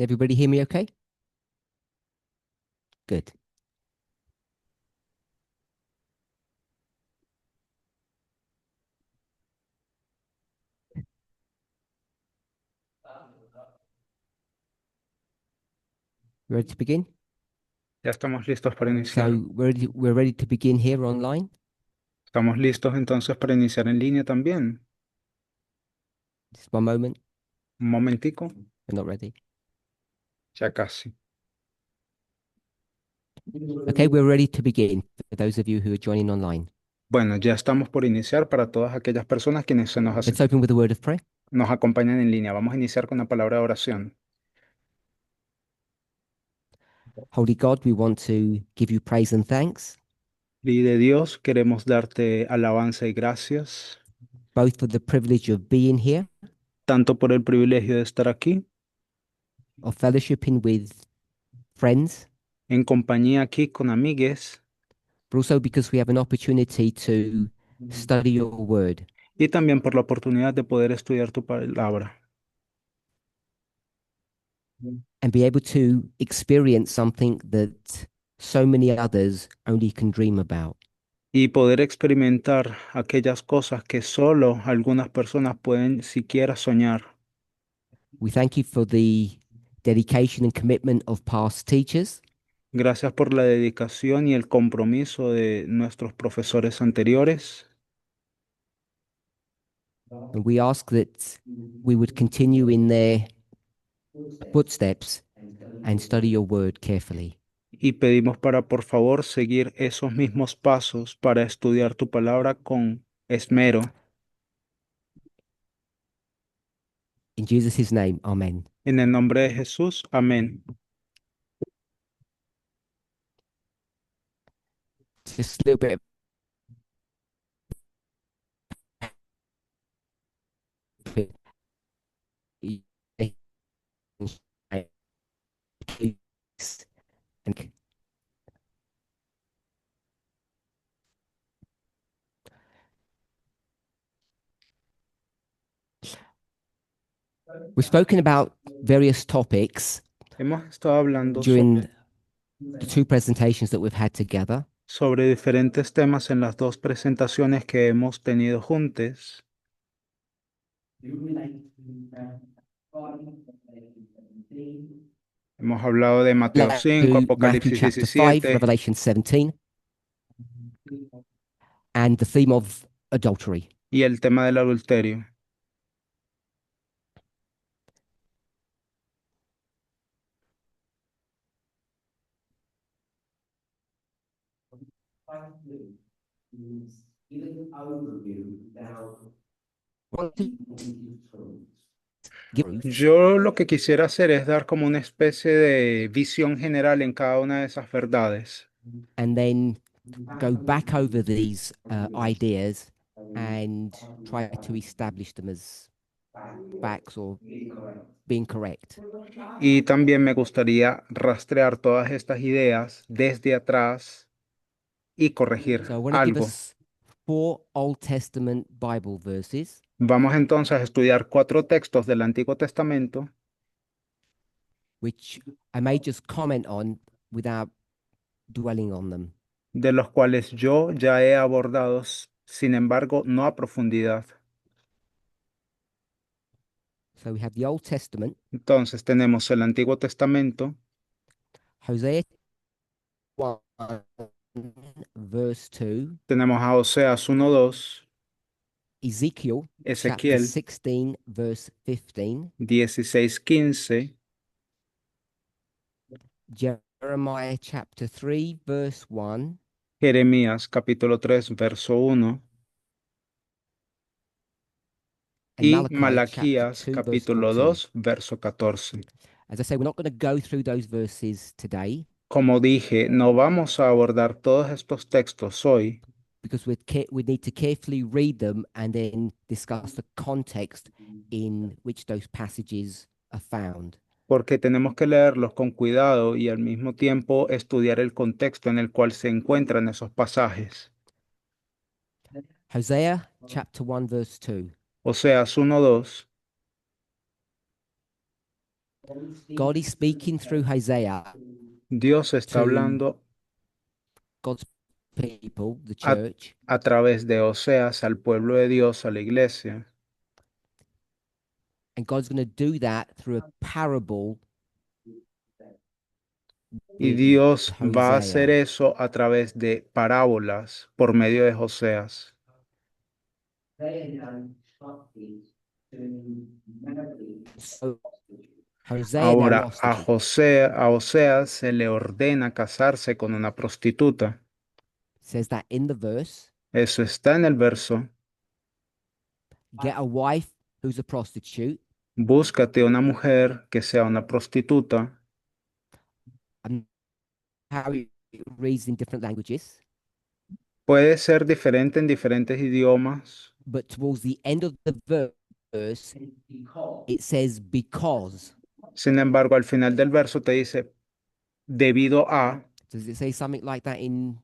Everybody hear me okay? Good. Ready to begin? Ya estamos listos para iniciar. So we're ready to begin here online. Estamos listos entonces para iniciar en línea también. Just one moment. Un momentico, We're not ready. ya casi. Okay, we're ready to begin for those of you who are joining online. Bueno, ya estamos por iniciar para todas aquellas personas quienes Let's open with a word of prayer. nos acompañan en línea. Vamos a iniciar con la palabra de oración. Holy God, we want to give you praise and thanks, Y de Dios queremos darte alabanza y gracias, both for the privilege of being here, tanto por el privilegio de estar aquí, of fellowshipping with friends, en compañía aquí con amigues, but also because we have an opportunity to study your word y también por la oportunidad de poder estudiar tu palabra and be able to experience something that so many others only can dream about. y poder experimentar aquellas cosas que solo algunas personas pueden siquiera soñar. We thank you for the dedication and commitment of past teachers. Gracias por la dedicación y el compromiso de nuestros profesores anteriores. And we ask that we would continue in their footsteps and study your word carefully. Y pedimos para, por favor, seguir esos mismos pasos para estudiar tu palabra con esmero. In Jesus' name, amen. En el nombre de Jesús, amén. Just a little bit of and we've spoken about various topics Hemos estado hablando during the two presentations that we've had together. sobre diferentes temas en las dos presentaciones que hemos tenido juntos. Hemos hablado de Mateo 5, To Matthew Apocalipsis chapter 5, 17 Revelation 17, and the theme of adultery. y el tema del adulterio. Yo lo que quisiera hacer es dar como una especie de visión general en cada una de esas verdades and then go back over these ideas and try to establish them as facts or being correct. y también me gustaría rastrear todas estas ideas desde atrás y corregir So I want to give algo. us 4 Old Testament Bible verses, Vamos entonces a estudiar 4 textos del Antiguo Testamento, which I may just comment on without dwelling on them. de los cuales yo ya he abordado, sin embargo, no a profundidad. So we have the Old Testament, Entonces tenemos el Antiguo Testamento, Hosea 1, verse 2, tenemos a Oseas 1:2, Ezekiel chapter Ezequiel 16, verse 15, 16:15, Jeremiah chapter 3, verse 1, Jeremías capítulo 3, verso 1 and y Malachi chapter Malaquías 2, verse capítulo 14. 2, verso 14. As I say, we're not going to go through those verses today Como dije, no vamos a abordar todos estos textos hoy because we need to carefully read them and then discuss the context in which those passages are found. porque tenemos que leerlos con cuidado y al mismo tiempo estudiar el contexto en el cual se encuentran esos pasajes. Hosea chapter 1, verse 2. Oseas 1:2, God is speaking through Hosea Dios está to hablando God's people, the a, church, a través de Oseas al pueblo de Dios, a la iglesia. and God's going to do that through a parable Y with Dios va a hacer Hosea. eso a través de parábolas por medio de Oseas. So Hosea now Ahora, lost to keep. A Oseas se le ordena casarse con una prostituta. Says that in the verse, Eso está en el verso. get a wife who's a prostitute. Búscate una mujer que sea una prostituta. And how it reads in different languages, Puede ser diferente en diferentes idiomas. but towards the end of the verse, it says because. Sin embargo, al final del verso te dice, debido a, Does it say something like that in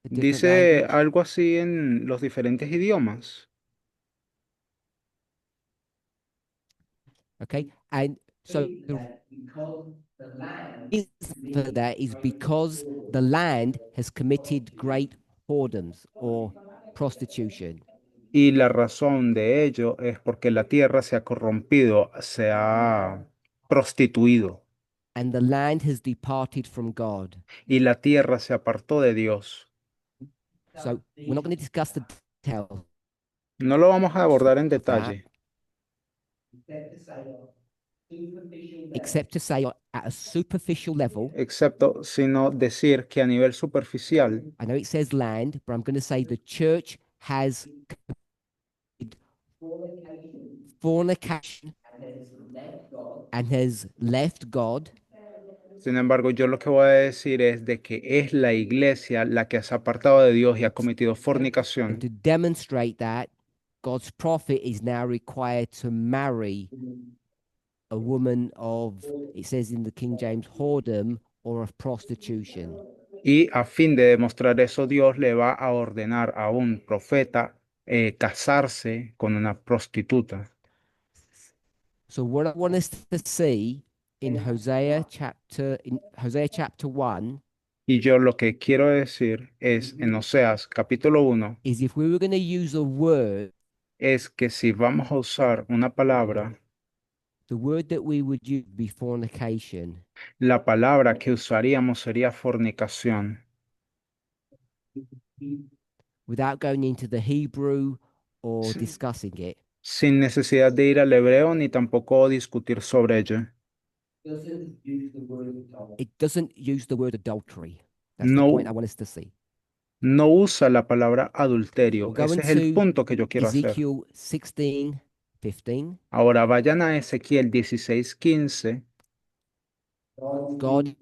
a different dice language? algo así en los diferentes idiomas. Okay. And so the reason for that is because the land has committed great whoredoms or prostitution, Y la razón de ello es porque la tierra se ha corrompido, se ha prostituido and the land has departed from God. y la tierra se apartó de Dios. So we're not going to discuss the details No lo vamos a abordar en of that, detalle, except to say at a superficial level, excepto sino decir que a nivel superficial, I know it says land, but I'm going to say the church has fornication and has left God. sin embargo, yo lo que voy a decir es de que es la iglesia la que se ha apartado de Dios y ha cometido And fornicación. to demonstrate that, God's prophet is now required to marry a woman of, it says in the King James, whoredom or of prostitution. Y a fin de demostrar eso, Dios le va a ordenar a un profeta casarse con una prostituta. So what I want us to see in Hosea chapter 1 Y yo lo que quiero decir es en Oseas capítulo 1, is if we were going to use a word, es que si vamos a usar una palabra, the word that we would use would be fornication. la palabra que usaríamos sería fornicación, Without going into the Hebrew or sin, discussing it, sin necesidad de ir al hebreo ni tampoco discutir sobre ello. it doesn't use the word adultery. That's the point I No, want us to see. no usa la palabra adulterio. We'll go Ese es el into punto que yo quiero hacer. Ezekiel 16:15. Ahora vayan a Ezequiel 16:15. God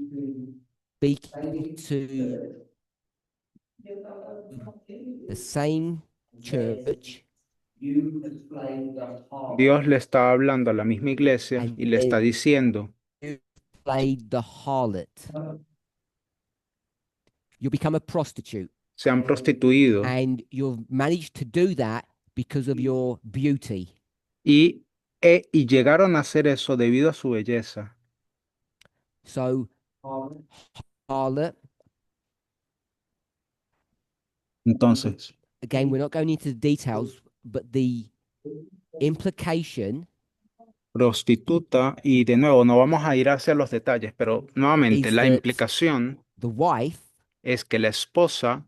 speaking to the same church Dios le está hablando a la misma iglesia and y le está says, diciendo, you played the harlot. You become a prostitute se han prostituido and you've managed to do that because of your beauty. y llegaron a hacer eso debido a su belleza. So, harlot, Entonces, again, we're not going into the details, but the implication prostituta, y de nuevo, no vamos a ir hacia los detalles, pero nuevamente is la that implicación the wife es que la esposa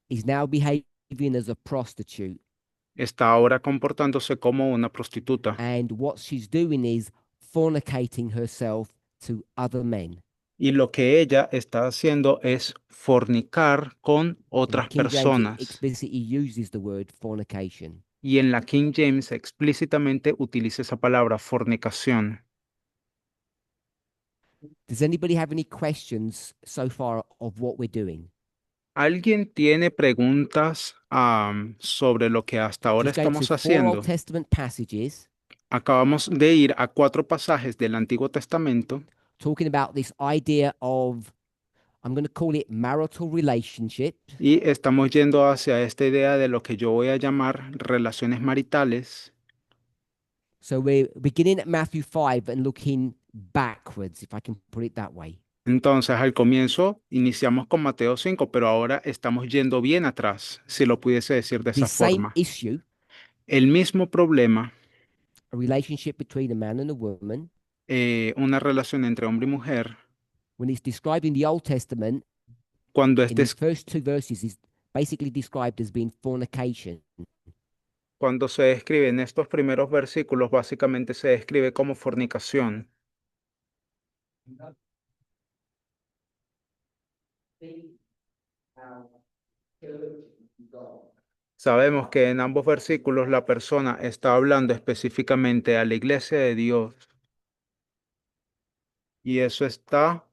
is now behaving as a prostitute. está ahora comportándose como una prostituta. And what she's doing is fornicating herself to other men. Y lo que ella está haciendo es fornicar con In the otras King James, it personas. explicitly uses the word fornication. Y en la King James explícitamente utiliza esa palabra, fornicación. Does anybody have any questions so far of what we're doing? ¿Alguien tiene preguntas sobre lo que hasta ahora Just going through estamos 4 Old haciendo? Testament passages Acabamos de ir a 4 pasajes del Antiguo Testamento talking about this idea of, I'm going to call it marital relationship, y estamos yendo hacia esta idea de lo que yo voy a llamar relaciones maritales So we're beginning at Matthew 5 and looking backwards, if I can put it that way. Entonces, al comienzo iniciamos con Mateo 5, pero ahora estamos yendo bien atrás, si lo pudiese decir de The esa same forma. issue, El mismo problema, a relationship between a man and a woman, una relación entre hombre y mujer, when it's described in the Old Testament, cuando, in these first two verses, is basically described as being fornication. cuando se describe en estos primeros versículos, básicamente se describe como fornicación. Sabemos que en ambos versículos la persona está hablando específicamente a la iglesia de Dios y eso está,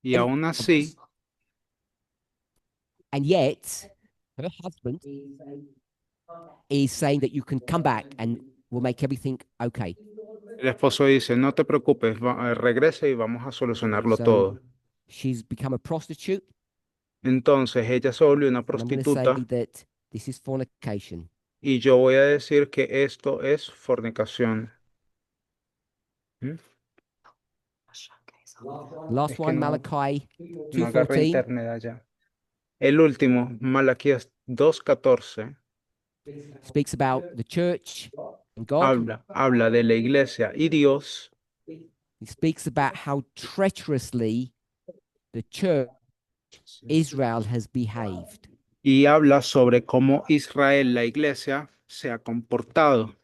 y And, aún así, and yet, her husband is saying that you can come back and we'll make everything okay. el esposo dice, no te preocupes, regresa y vamos a solucionarlo So todo. she's become a prostitute, Entonces ella se volvió una and I'm going to say prostituta that this is fornication. y yo voy a decir que esto es fornicación. ¿Mm? Last Es que one, no, Malachi no agarré 2:14 internet allá. El último, Malaquías 2:14, speaks about the church and God. habla de la iglesia y Dios. It speaks about how treacherously the church, Israel, has behaved. Y habla sobre cómo Israel, la iglesia, se ha comportado.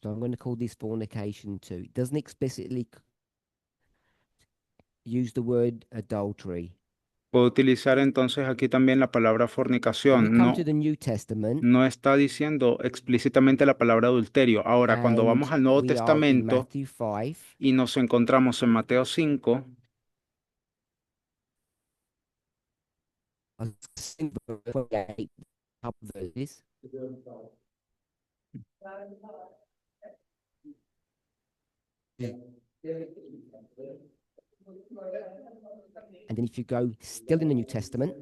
So I'm going to call this fornication too. It doesn't explicitly use the word adultery. Puedo utilizar entonces aquí también la palabra When we fornicación. come to No, the New Testament, no está diciendo explícitamente la palabra adulterio. Ahora, cuando and vamos al Nuevo we are in Testamento Matthew 5, y nos encontramos en Mateo 5, I'll sing verse 28, couple verses. And then if you go still in the New Testament,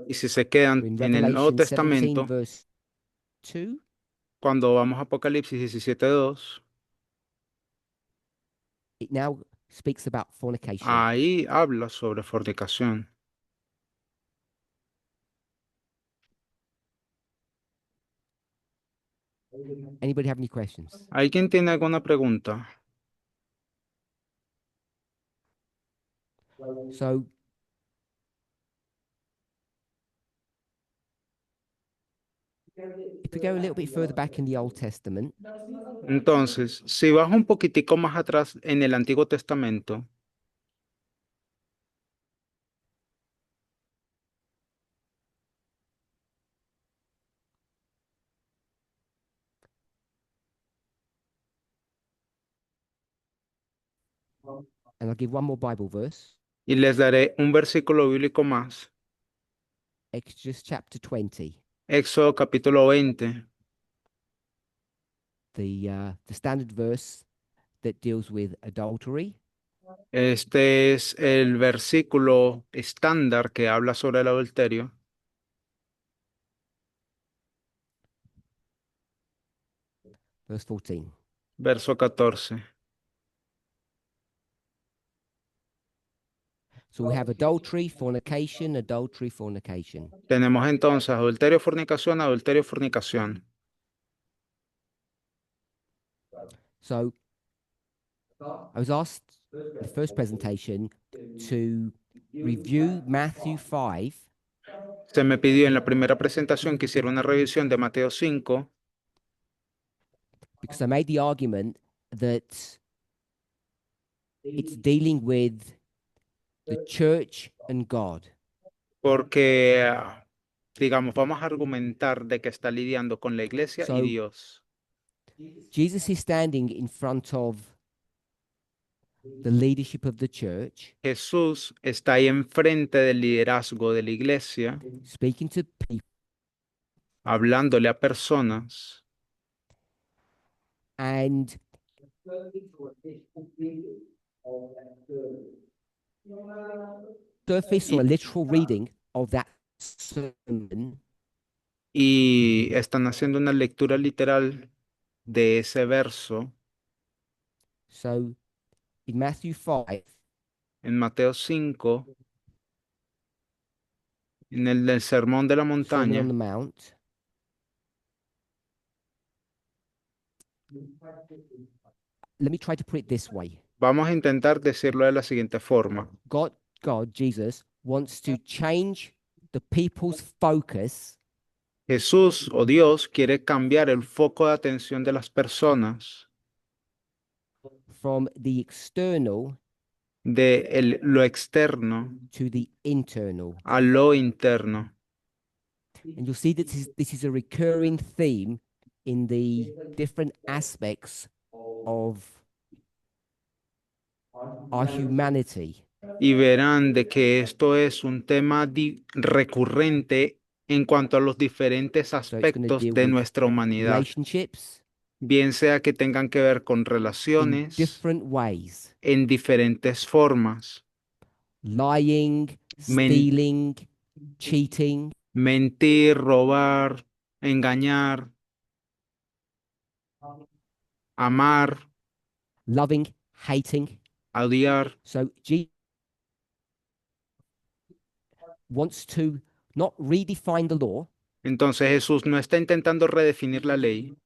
y si se we're quedan in en el Nuevo Revelation 17, Testamento, verse 2. cuando vamos a Apocalipsis 17:2, It now speaks about fornication. ahí habla sobre fornicación. Anybody have any questions? ¿Alguien tiene alguna pregunta? So if we go a little bit further back in the Old Testament, Entonces, si vas un poquitico más atrás en el Antiguo Testamento, and I'll give one more Bible verse, y les daré un versículo bíblico más, Exodus chapter 20, Éxodo capítulo 20, the standard verse that deals with adultery. este es el versículo estándar que habla sobre el adulterio, Verse 14. verso 14. So we have adultery, fornication, adultery, fornication. Tenemos entonces adulterio, fornicación, adulterio, fornicación. So I was asked in the first presentation to review Matthew 5 Se me pidió en la primera presentación que hiciera una revisión de Mateo 5, because I made the argument that it's dealing with the church and God. porque, digamos, vamos a argumentar de que está lidiando con la iglesia y So Dios. Jesus is standing in front of the leadership of the church, Jesús está ahí enfrente del liderazgo de la iglesia, speaking to people, hablándole a personas And surface or a y, literal reading of that sermon. y están haciendo una lectura literal de ese verso So in Matthew 5, en Mateo 5, en el del Sermón de la Sermon on the Montaña. Mount, let me try to put it this way. Vamos a intentar decirlo de la siguiente forma. God, Jesus, wants to change the people's focus Jesús o Dios quiere cambiar el foco de atención de las personas from the external de lo externo to the internal. a lo interno. And you'll see that this is a recurring theme in the different aspects of our humanity. Y verán de que esto es un tema recurrente en cuanto a los diferentes So it's going to aspectos deal de with nuestra humanidad, relationships bien sea que tengan que ver con in relaciones different ways: en diferentes formas, lying, men- stealing, cheating, mentir, robar, engañar, amar, loving, hating. odiar. So Jesus wants to not redefine the law, Entonces Jesús no está intentando redefinir la ley.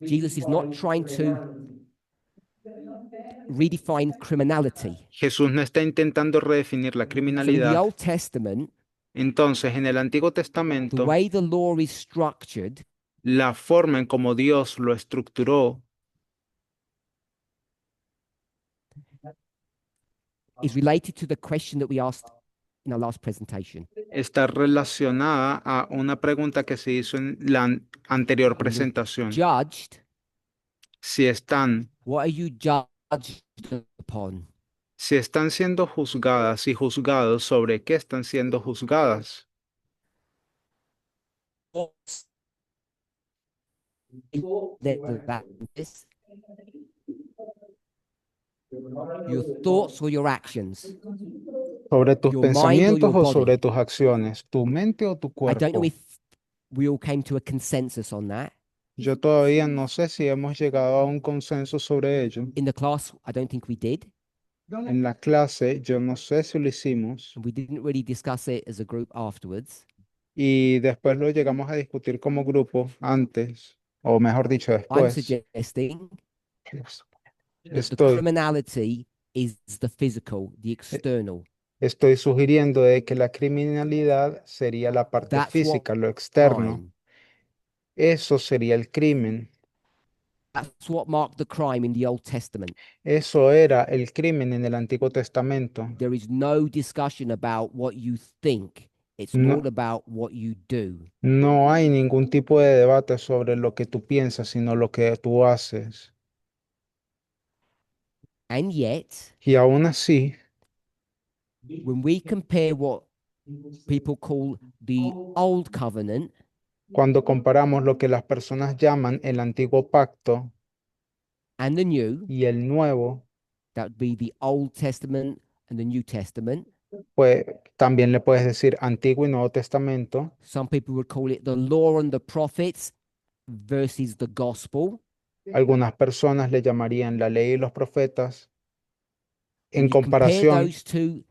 Jesus is not trying to redefine criminality. Jesús no está intentando redefinir la So in the criminalidad. Old Testament, Entonces, en el Antiguo the Testamento, way the law is structured la forma en cómo Dios lo estructuró is related to the question that we asked in our last presentation. está relacionada a una pregunta que se hizo en la anterior When you're presentación. judged, Si están, what are you judged upon? si están siendo juzgadas y juzgados, ¿sobre qué están siendo juzgadas? This, your thoughts or your actions, ¿Sobre tus your mind or pensamientos your o sobre body. tus acciones? ¿Tu mente o tu I don't know cuerpo? if we all came to a consensus on that. Yo todavía no sé si hemos llegado a un consenso sobre ello. In the class, I don't think we did. En la clase, yo no sé si lo hicimos And we didn't really discuss it as a group afterwards. y después lo llegamos a discutir como grupo antes, o mejor dicho, I'm después. suggesting that the Estoy, criminality is the physical, the external. estoy sugiriendo de que la criminalidad sería la parte That's what física, lo externo. crime. Eso sería el crimen. That's what marked the crime in the Old Testament. Eso era el crimen en el Antiguo Testamento. There is no discussion about what you think. It's No, all about what you do. no hay ningún tipo de debate sobre lo que tú piensas, sino lo que tú haces. And yet, Y aún así, when we compare what people call the Old Covenant cuando comparamos lo que las personas llaman el Antiguo Pacto and the New, y el Nuevo, that would be the Old Testament and the New Testament. pues también le puedes decir Antiguo y Nuevo Testamento. Some people would call it the Law and the Prophets versus the Gospel. Algunas personas le llamarían la ley y los profetas en When you compare comparación those two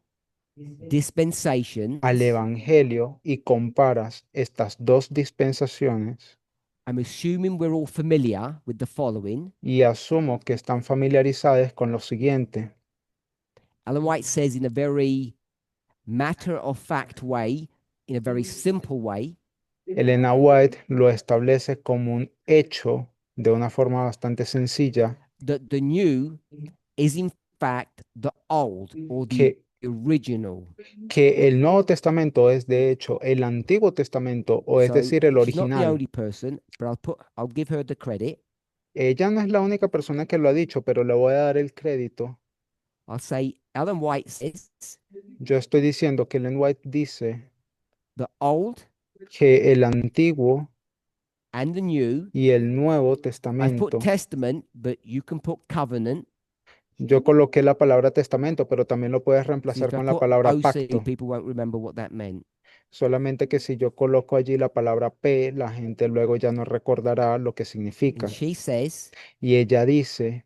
dispensations, al Evangelio y comparas estas dos dispensaciones I'm assuming we're all familiar with the following. y asumo que están familiarizadas con lo siguiente. Ellen White says in a very matter-of-fact way, in a very simple way, Elena White lo establece como un hecho de una forma bastante sencilla that the new is in fact the old or the original. que el Nuevo Testamento es de hecho el Antiguo Testamento o es So decir el she's not the original. only person, but I'll give her the credit. Ella no es la única persona que lo ha dicho, pero le voy a dar el crédito. I'll say Ellen White says Yo estoy diciendo que Ellen White dice the old que el Antiguo and the New. y el Nuevo I've put Testamento. Testament, but you can put covenant. Yo coloqué la palabra testamento, pero también lo puedes See, if reemplazar I con la put palabra OC, pacto. people won't remember what that meant. Solamente que si yo coloco allí la palabra P, la gente luego ya no recordará lo que And significa. she says Y ella dice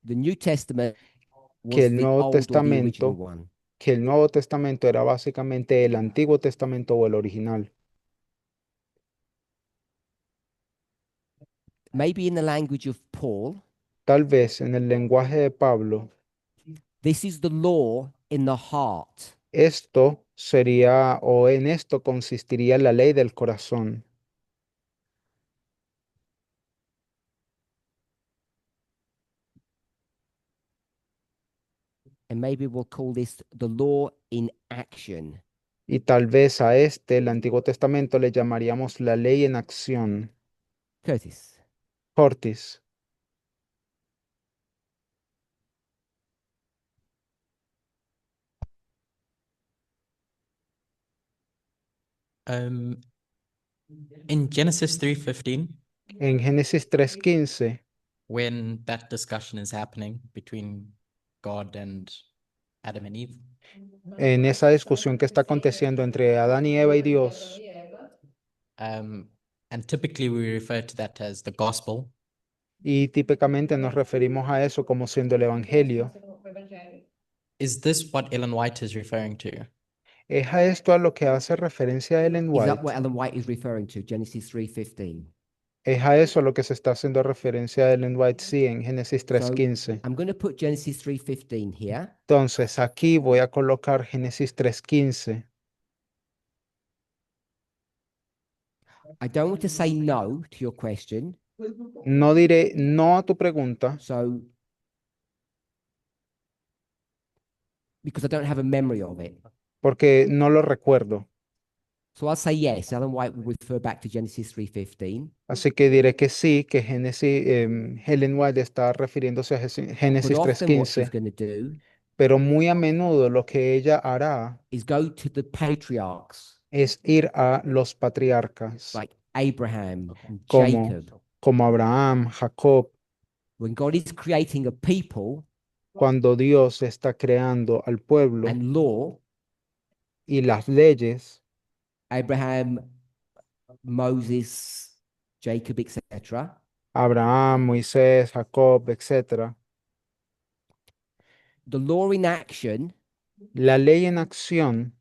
the New Testament que was the old or the original one. El Nuevo Testamento era básicamente el Antiguo Testamento o el original. Maybe in the language of Paul, Tal vez en el lenguaje de Pablo, this is the law in the heart. esto sería o en esto consistiría la ley del corazón. And maybe we'll call this the law in action. Y tal vez a este, el Antiguo Testamento, le llamaríamos la ley en acción. Curtis. Cortis. Um, in Genesis 3:15, En Génesis 3:15, when that discussion is happening between God and Adam and Eve, en esa discusión que está aconteciendo entre Adán y Eva y Dios, and typically we refer to that as the gospel. y típicamente nos referimos a eso como siendo el Evangelio. Is this what Ellen White is referring to? ¿Es a esto a lo que hace referencia Ellen Is that what White? Ellen White is referring to? Genesis 3:15. ¿Es a eso a lo que se está haciendo referencia Ellen White? Sí, en Génesis So 3:15. I'm going to put Genesis 3:15 here. Entonces, aquí voy a colocar Génesis 3:15. I don't want to say no to your question. No diré no a tu pregunta, So, because I don't have a memory of it. porque no lo recuerdo. So I'll say yes. Ellen White will refer back to Genesis 3:15. Así que diré que sí, que Ellen White está refiriéndose a But Génesis often what she's 3:15, going to do pero muy a menudo lo que ella hará is go to the patriarchs es ir a los patriarcas, like Abraham and como, Jacob. como Abraham, Jacob, When God is creating a people cuando Dios está creando al pueblo and law, y las leyes, Abraham, Moses, Jacob, etc. Abraham, Moisés, Jacob, etc. The law in action La ley en acción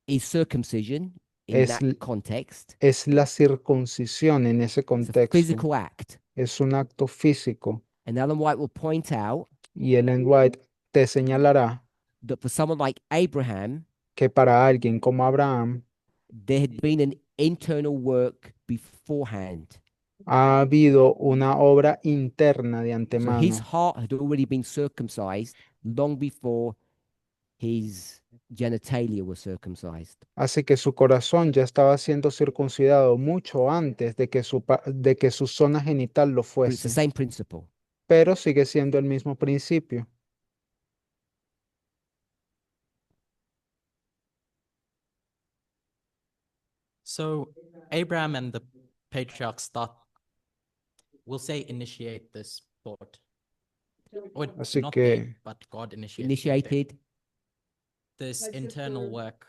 is circumcision in es, that context. es la circuncisión en ese It's a contexto, physical act. es un acto físico. And Ellen White will point out Y Ellen White te señalará that for someone like Abraham, que para alguien como Abraham there had been an internal work beforehand. ha habido una obra interna de So his antemano. heart had already been circumcised long before his genitalia were circumcised. Así que su corazón ya estaba siendo circuncidado mucho antes de que de que su zona genital lo But it's the fuese, same principle. pero sigue siendo el mismo principio. So Abraham and the patriarchs start, we'll say, initiate this thought. Or Así not que, they, but God initiated Initiated. this internal work.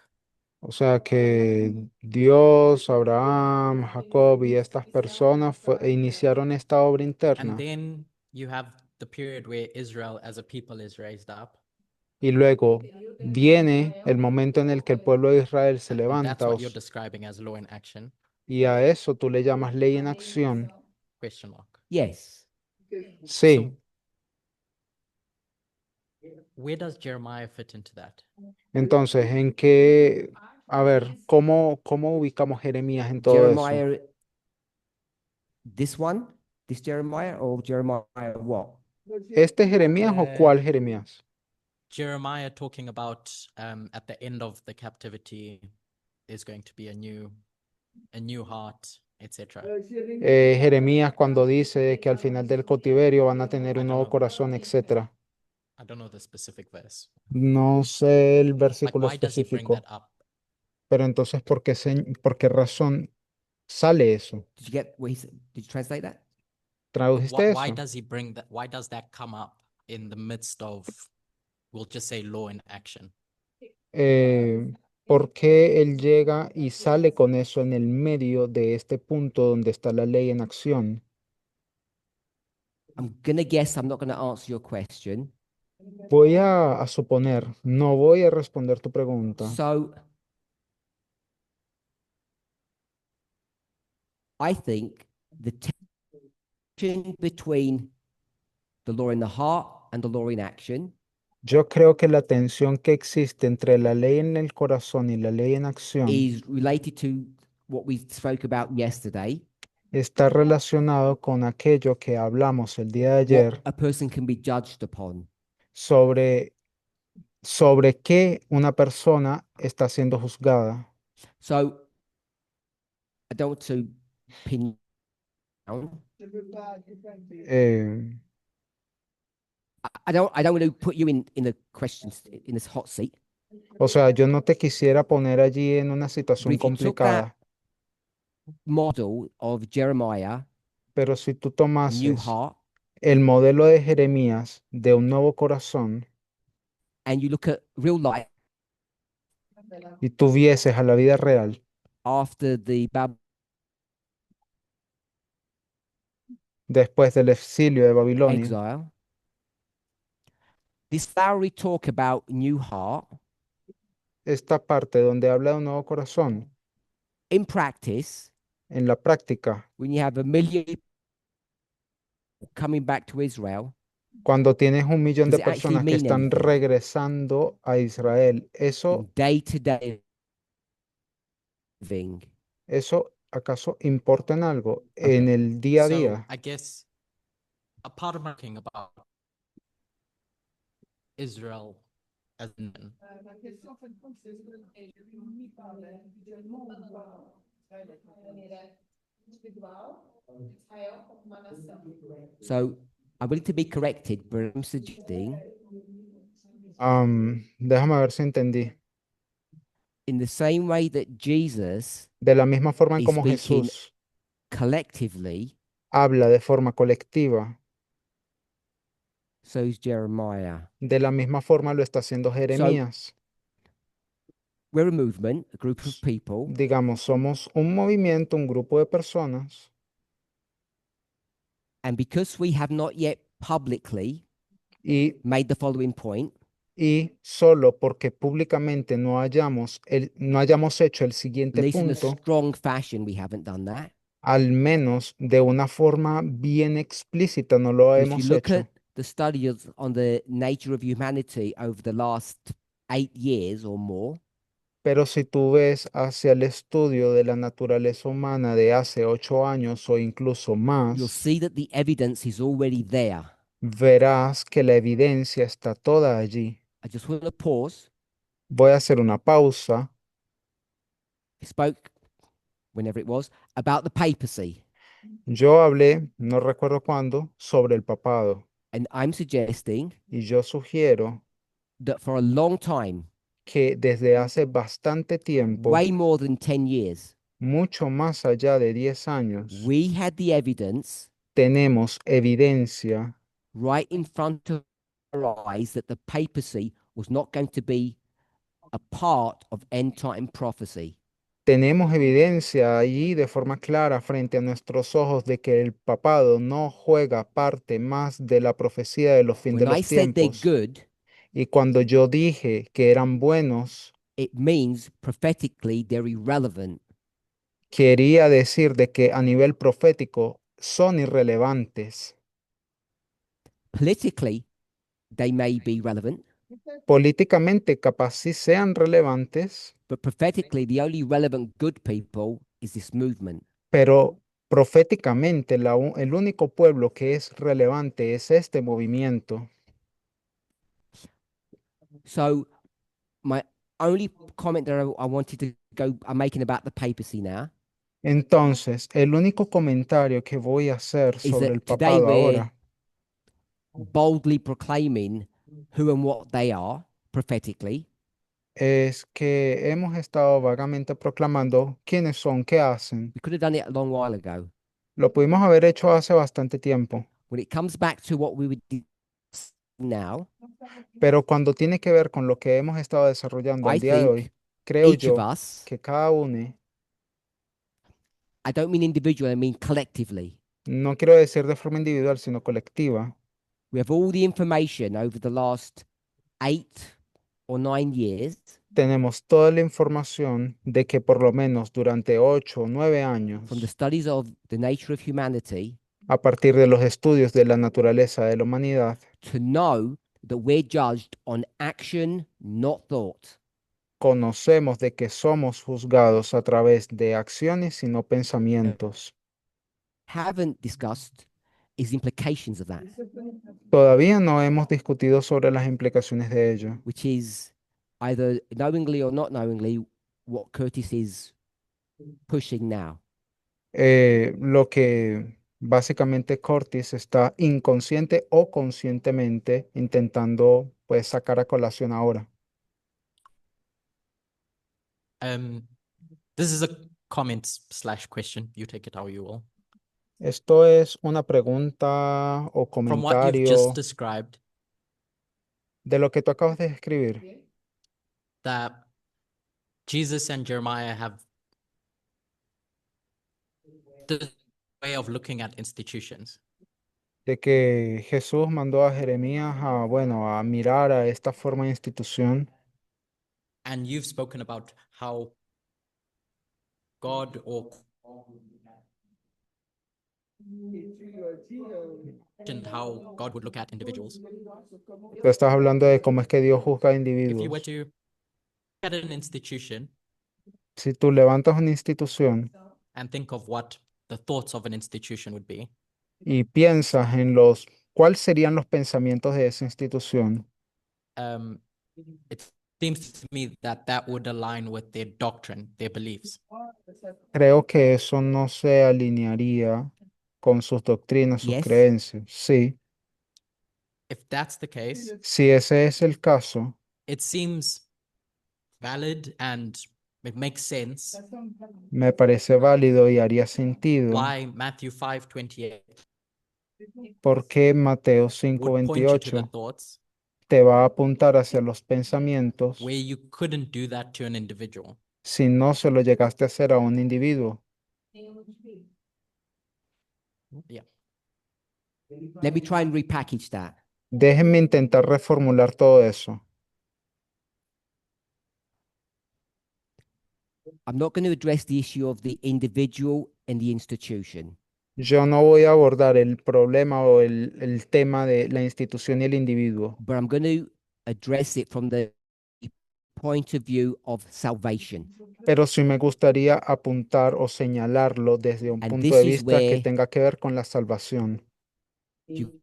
o sea que Dios, Abraham, Jacob y estas personas iniciaron esta obra And interna. then you have the period where Israel as a people is raised up. Y luego viene el momento en el que el pueblo de Israel se And that's levanta what you're describing as law in action? y a eso tú le llamas ley en acción. Question mark. Yes. Sí, Where does Jeremiah fit into that? entonces, ¿en qué, a ver, cómo ubicamos Jeremías en todo eso? Jeremiah, this one, this Jeremiah, or Jeremiah what? ¿Este Jeremías o cuál Jeremías? Jeremiah talking about at the end of the captivity there's going to be a new heart, etc. Jeremías cuando dice que al final del cautiverio van a tener un nuevo corazón, etcétera. I don't know the specific verse. No sé el Like, versículo why does he bring específico, that up? pero entonces, ¿por qué razón Sale eso. Did you get what he said? Did you translate that? ¿Tradujiste Why eso? does he bring that? Why does that come up in the midst of, we'll just say, law in action? Eh, ¿Por qué él llega y sale con eso en el medio de este punto donde está la ley en acción? I'm gonna guess I'm not gonna answer your question. Voy a suponer, no voy a responder tu pregunta. So I think the tension between the law in the heart and the law in action Yo creo que la tensión que existe entre la ley en el corazón y la ley en acción is related to what we spoke about yesterday, está relacionado con aquello que hablamos el día de what ayer a person can be judged upon. sobre, sobre qué una persona está siendo juzgada. So I don't want to pin down. Eh, I don't want to put you in the questions in this hot seat. o sea, yo no te quisiera poner allí en una But situación if you took that complicada, model of Jeremiah, pero si tú new tomases heart, el modelo de Jeremías de un nuevo corazón and you look at real life y tuvieses a la vida real after the después del exilio de Babilonia, exile, this flowery talk about new heart, esta parte donde habla de un nuevo corazón, in practice, en la práctica, when you have a million coming back to Israel, cuando tienes 1 millón does de it actually personas que mean están anything regresando a Israel, in day-to-day living? ¿eso acaso importa en algo Okay. en el día a So día? I guess a part of my thinking about Israel as men, So I'm willing to be corrected, but I'm suggesting Déjame ver si entendí. in the same way that Jesus De la misma forma en is como speaking Jesús collectively, habla de forma colectiva, so is Jeremiah. de la misma forma lo está haciendo Jeremías. We're a movement, a group of people, Digamos, somos un movimiento, un grupo de personas, and because we have not yet publicly y, made the following point, y solo porque públicamente no hayamos hecho el at siguiente least in a punto, strong fashion, we haven't done that. al menos de una forma bien explícita no lo But if you hemos look hecho. at the studies on the nature of humanity over the last 8 years or more, Pero si tú ves hacia el estudio de la naturaleza humana de hace 8 años o incluso you'll más, see that the evidence is already there. verás que la evidencia está toda allí. I just want to pause. Voy a hacer una pausa. I spoke, whenever it was, about the papacy. Yo hablé, no recuerdo cuándo, sobre el papado And I'm suggesting y yo sugiero that for a long time, que desde hace bastante tiempo, way more than 10 years, mucho más allá de 10 años, we had the evidence tenemos evidencia right in front of our eyes that the papacy was not going to be a part of end time prophecy. Tenemos evidencia allí de forma clara frente a nuestros ojos de que el papado no juega parte más de la profecía de los fin de When I los said they're tiempos. good, Y cuando yo dije que eran buenos, it means prophetically they're irrelevant. quería decir de que a nivel profético son irrelevantes. Politically, they may be relevant, Políticamente capaz sí sean relevantes, but prophetically, the only relevant good people is this movement. pero proféticamente el único pueblo que es relevante es este movimiento. So, my only comment that I wanted to go, I'm making about the papacy now, Entonces, el único comentario que voy a hacer is sobre el that today papado we're ahora boldly proclaiming who and what they are prophetically. es que hemos estado vagamente proclamando quiénes son, qué hacen. We could have done it a long while ago. Lo pudimos haber hecho hace bastante tiempo, When it comes back to what we would do now, pero cuando tiene que ver con lo que hemos estado desarrollando al I día de hoy, think creo each of yo us, que cada uno, I don't mean individual, I mean collectively, no quiero decir de forma individual, sino colectiva, we have all the information over the last 8 or 9 years tenemos toda la información de que por lo menos durante 8 o 9 from the años, studies of the nature of humanity a partir de los estudios de la naturaleza de la humanidad, to know that we're judged on action, not thought. conocemos de que somos juzgados a través de acciones y no pensamientos. Haven't discussed is the implications of that, Todavía no hemos discutido sobre las implicaciones de ello, which is either knowingly or not knowingly what Curtis is pushing now. lo que básicamente Curtis está inconsciente o conscientemente intentando pues sacar a colación ahora. This is a comment slash question. You take it how you will. Esto es una pregunta o From what you've just comentario described, de lo que tú acabas de escribir, that Jesus and Jeremiah have the way of looking at institutions. de que Jesús mandó a Jeremías a, bueno, a mirar a esta forma de institución. And you've spoken about how God or how God would look at individuals. Tú estás hablando de cómo es que Dios juzga a If you were individuos. to look at an institution Si tú levantas una institución and think of what the thoughts of an institution would be, y piensas en los, ¿cuáles serían los pensamientos de esa institución? it seems to me that that would align with their doctrine, their beliefs. Creo que eso no se alinearía con sus doctrinas, sus Yes. creencias. Sí, If that's the case, si ese es el caso, it seems valid and it makes sense me parece válido y haría sentido why Matthew 5:28 porque Mateo would point you to the 5:28 thoughts te va a apuntar hacia los pensamientos where you couldn't do that to an individual. si no se lo llegaste a hacer a un individuo. Yeah. Let me try and repackage that. Déjenme intentar reformular todo eso. I'm not going to address the issue of the individual and the institution. Yo no voy a abordar el problema o el tema de la institución y el individuo, But I'm going to address it from the point of view of salvation. pero sí me gustaría apuntar o señalarlo desde un And punto this de is vista que where tenga que ver con la salvación. you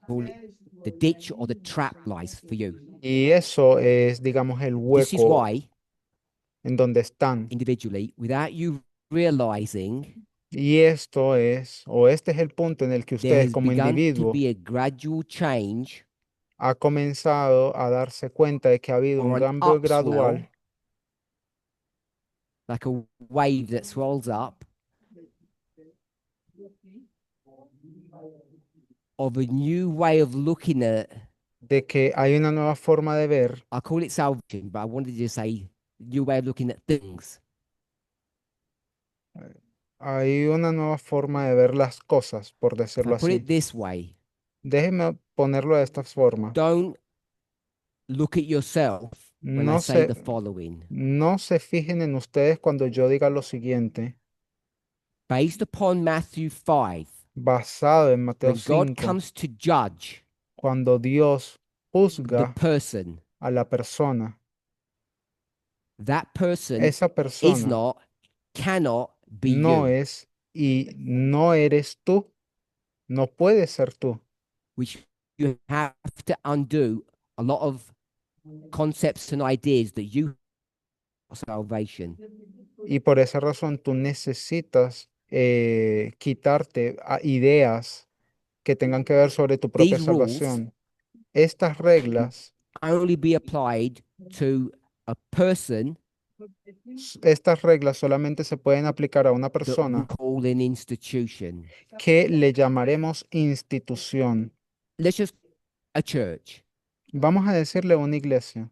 call it the ditch or the trap lies for you. Y eso es, digamos, el This is hueco why en donde están. individually, without you realizing, Y esto es, o este es el punto en el que there ustedes has como begun to individuo be a gradual change ha comenzado a darse cuenta de que ha habido un or an cambio upswell, gradual, like a wave that swells up, of a new way of looking at, de que hay una nueva forma de ver. I call it salvation, but I wanted to say new way of looking at things. Hay una nueva forma de ver las cosas, por If I decirlo put así. it this way, Déjeme ponerlo de esta forma. don't look at yourself when I No say the se, following. no se fijen en ustedes cuando yo diga lo siguiente, Based upon Matthew 5, basado en Mateo when God 5, comes to judge cuando Dios the juzga person, a la persona. that person Esa is persona not, cannot be no you, es y no eres tú, no puedes ser tú. which you have to undo a lot of concepts and ideas that you have salvation. Y por esa razón tú necesitas quitarte ideas que tengan que ver sobre tu propia These rules salvación. Estas reglas, only be applied to a person estas reglas solamente se pueden aplicar a una that we persona call an institution. que le llamaremos institución. Let's just a church, Vamos a decirle una iglesia,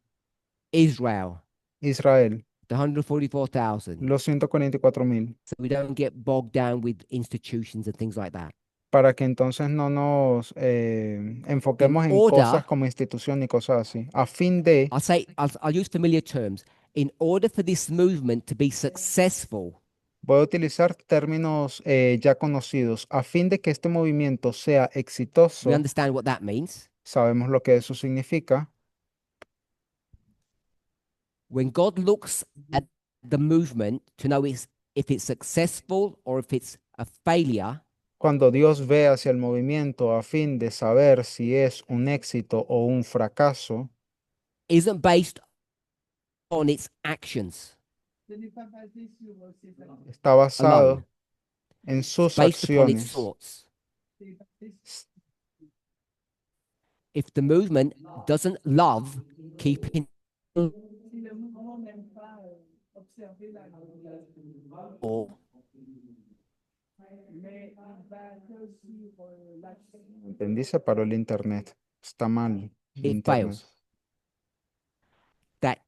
Israel, Israel, the 144,000. los 144,000, So we don't get bogged down with institutions and things like that. para que entonces no nos enfoquemos en order- cosas como institución y cosas así, a fin de, I'll use familiar terms. In order for this movement to be successful, voy a utilizar términos ya conocidos, a fin de que este movimiento sea we exitoso, understand what that means. sabemos lo que eso significa. When God looks at the movement to know if it's successful or if it's a failure, Cuando Dios ve hacia el movimiento a fin de saber si es un éxito o un fracaso, isn't based on its actions, está basado alone. en sus based upon its acciones. thoughts. If the movement doesn't love keeping or Entendí, se paró el internet. Está mal el it internet. fails. That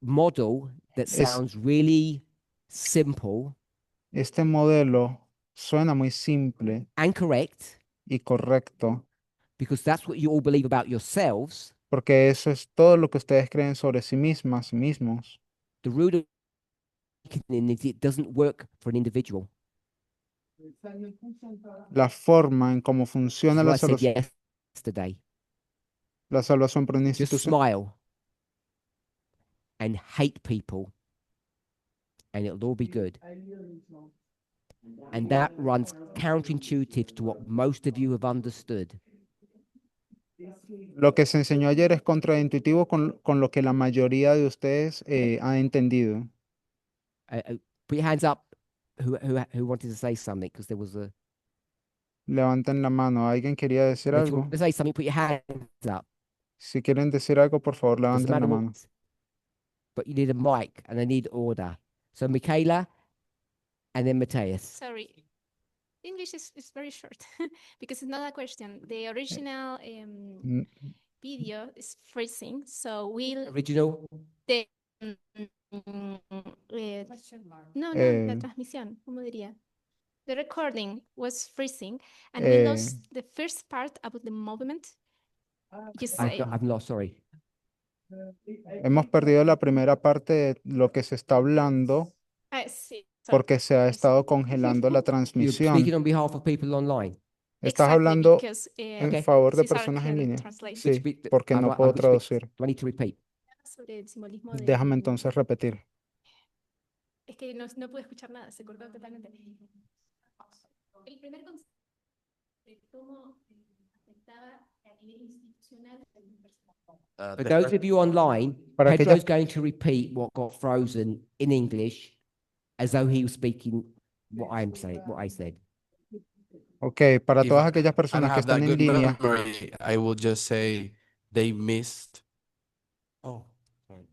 model that Es- sounds really simple Este modelo suena muy simple and correct, y correcto, because that's what you all believe about yourselves. porque eso es todo lo que ustedes creen sobre sí mismas, mismos. The root awakening is it doesn't work for an individual. La forma en cómo This funciona is what I said yesterday. la salvación por una Just institución. smile and hate people, and it'll all be good. And that runs counterintuitive to what most of you have understood. Lo que se enseñó ayer es contraintuitivo con lo que la mayoría de ustedes ha entendido. Put your hands up who wanted to say something, because there was a. Levanten la mano. ¿Alguien quería decir If you algo? want to say something, put your hands up. Si quieren decir algo, por favor, Doesn't levanten la matter mano. what, but you need a mic and I need order. So Michaela and then Matthias. Sorry. English is very short because it's not a question. The original Mm, video is freezing, so we'll Original. the no, no, Eh. la transmisión, ¿cómo diría? The recording was freezing, and we lost the first part about the movement. Just say, I'm not sorry. Hemos perdido la primera parte de lo que se está hablando sí, sorry. porque se ha estado congelando la You're transmisión. speaking on behalf of people online. ¿Estás Exactly, hablando because, en Okay. favor de Cesar personas en can línea? translate. Sí, Which porque I'm- no I'm puedo which bit- traducir. Do I need to repeat? Sobre el simbolismo de- Déjame entonces repetir. Es que no pude escuchar nada, se cortó totalmente. El primer concepto de cómo afectaba a nivel institucional. For those of you online, Para Pedro's aquellas- going to repeat what got frozen in English as though he was speaking what I'm saying, what I said. Ok, para If todas I- aquellas I don't personas que have that están en good línea, memory, I will just say they missed. Oh, sorry.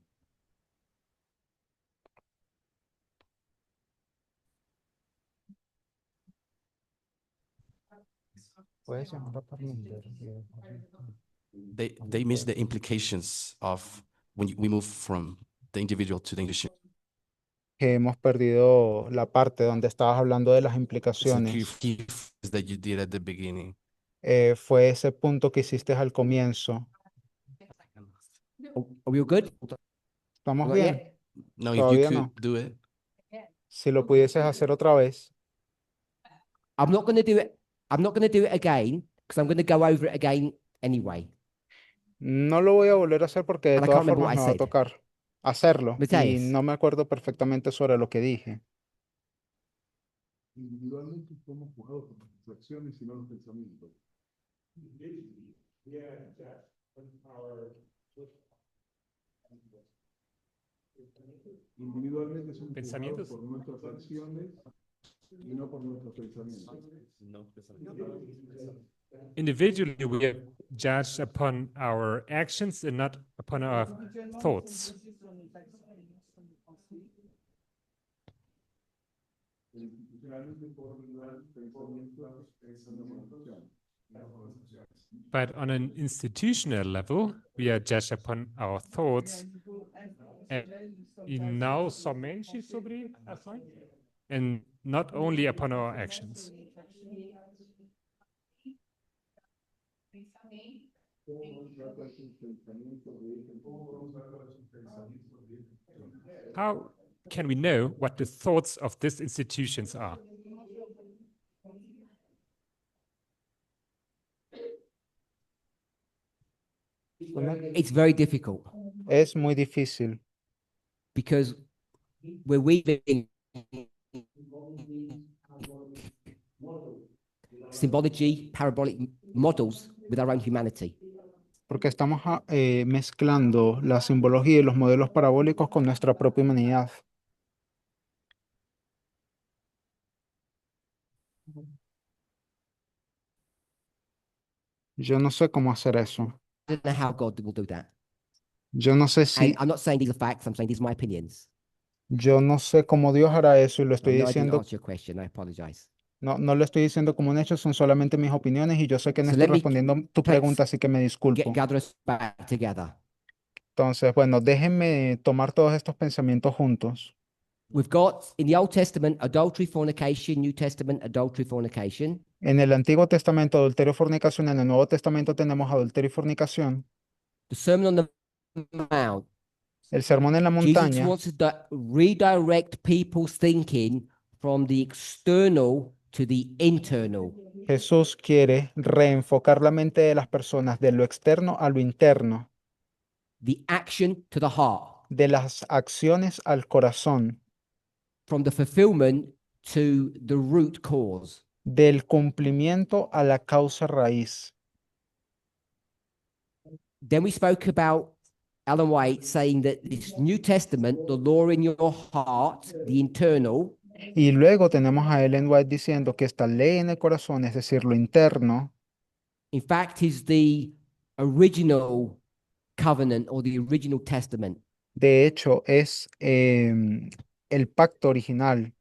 They missed the implications of when we move from the individual to the institution. que hemos perdido la parte donde estabas hablando de las It's a implicaciones. key phrase that you did at the beginning. Fue ese punto que hiciste al comienzo. Are we all good? ¿Estamos Not bien? yet? No, if you Todavía could no. do it. Si lo pudieses hacer otra vez, I'm not going to do it. I'm not going to do it again because I'm going to go over it again anyway. no lo voy a volver a hacer porque de And I todas can't remember what formas I me va a said. tocar hacerlo. Y Matthias. no me acuerdo perfectamente sobre lo que dije. Individualmente somos jugados por nuestras acciones y no los pensamientos. Individualmente somos ¿Pensamientos? jugados por nuestras acciones y no por nuestros pensamientos. Individually, judge upon our actions and not upon our thoughts. But on an institutional level, we are judged upon our thoughts. E não somente sobre ações, and not only upon our actions. How can we know what the thoughts of these institutions are? It's very difficult Es muy difícil because we're weaving symbology, parabolic models with our own humanity. porque estamos mezclando la simbología y los modelos parabólicos con nuestra propia humanidad. Yo no sé cómo hacer eso. I don't know how God will do that. Yo no sé si, And I'm not saying these are facts, I'm saying these are my opinions. yo no sé cómo Dios hará eso y lo I estoy know I didn't diciendo, answer your question, I apologize. no lo estoy diciendo como un hecho, son solamente mis opiniones y yo sé que no So estoy let me respondiendo tu let's pregunta, así que me disculpo. Gather us back together. Entonces, bueno, déjenme tomar todos estos pensamientos juntos. We've got in the Old Testament adultery, fornication, New Testament adultery, fornication. En el Antiguo Testamento, adulterio y fornicación. En el Nuevo Testamento tenemos adulterio y fornicación. The Sermon on the Mount. El sermón en la Jesus montaña. wants to redirect people's thinking from the external to the internal. Jesús quiere reenfocar la mente de las personas de lo externo a lo interno, The action to the heart, de las acciones al corazón, from the fulfillment to the root cause. del cumplimiento a la causa raíz. Then we spoke about Ellen White saying that this New Testament, the law in your heart, the internal, Y luego tenemos a Ellen White diciendo que esta ley en el corazón, es decir, lo interno, in fact, is the original covenant or the original testament. de hecho, es el pacto original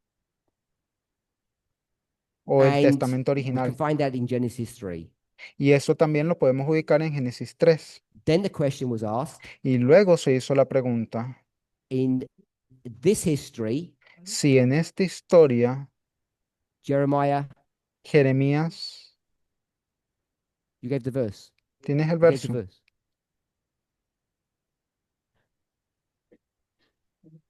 o el And testamento we can original. find that in Genesis 3. Y eso también lo podemos ubicar en Génesis 3. Then the question was asked, Y luego se hizo la pregunta, in this history, si en esta historia Jeremiah, Jeremías, you gave the verse. ¿tienes el You gave the verso? verse.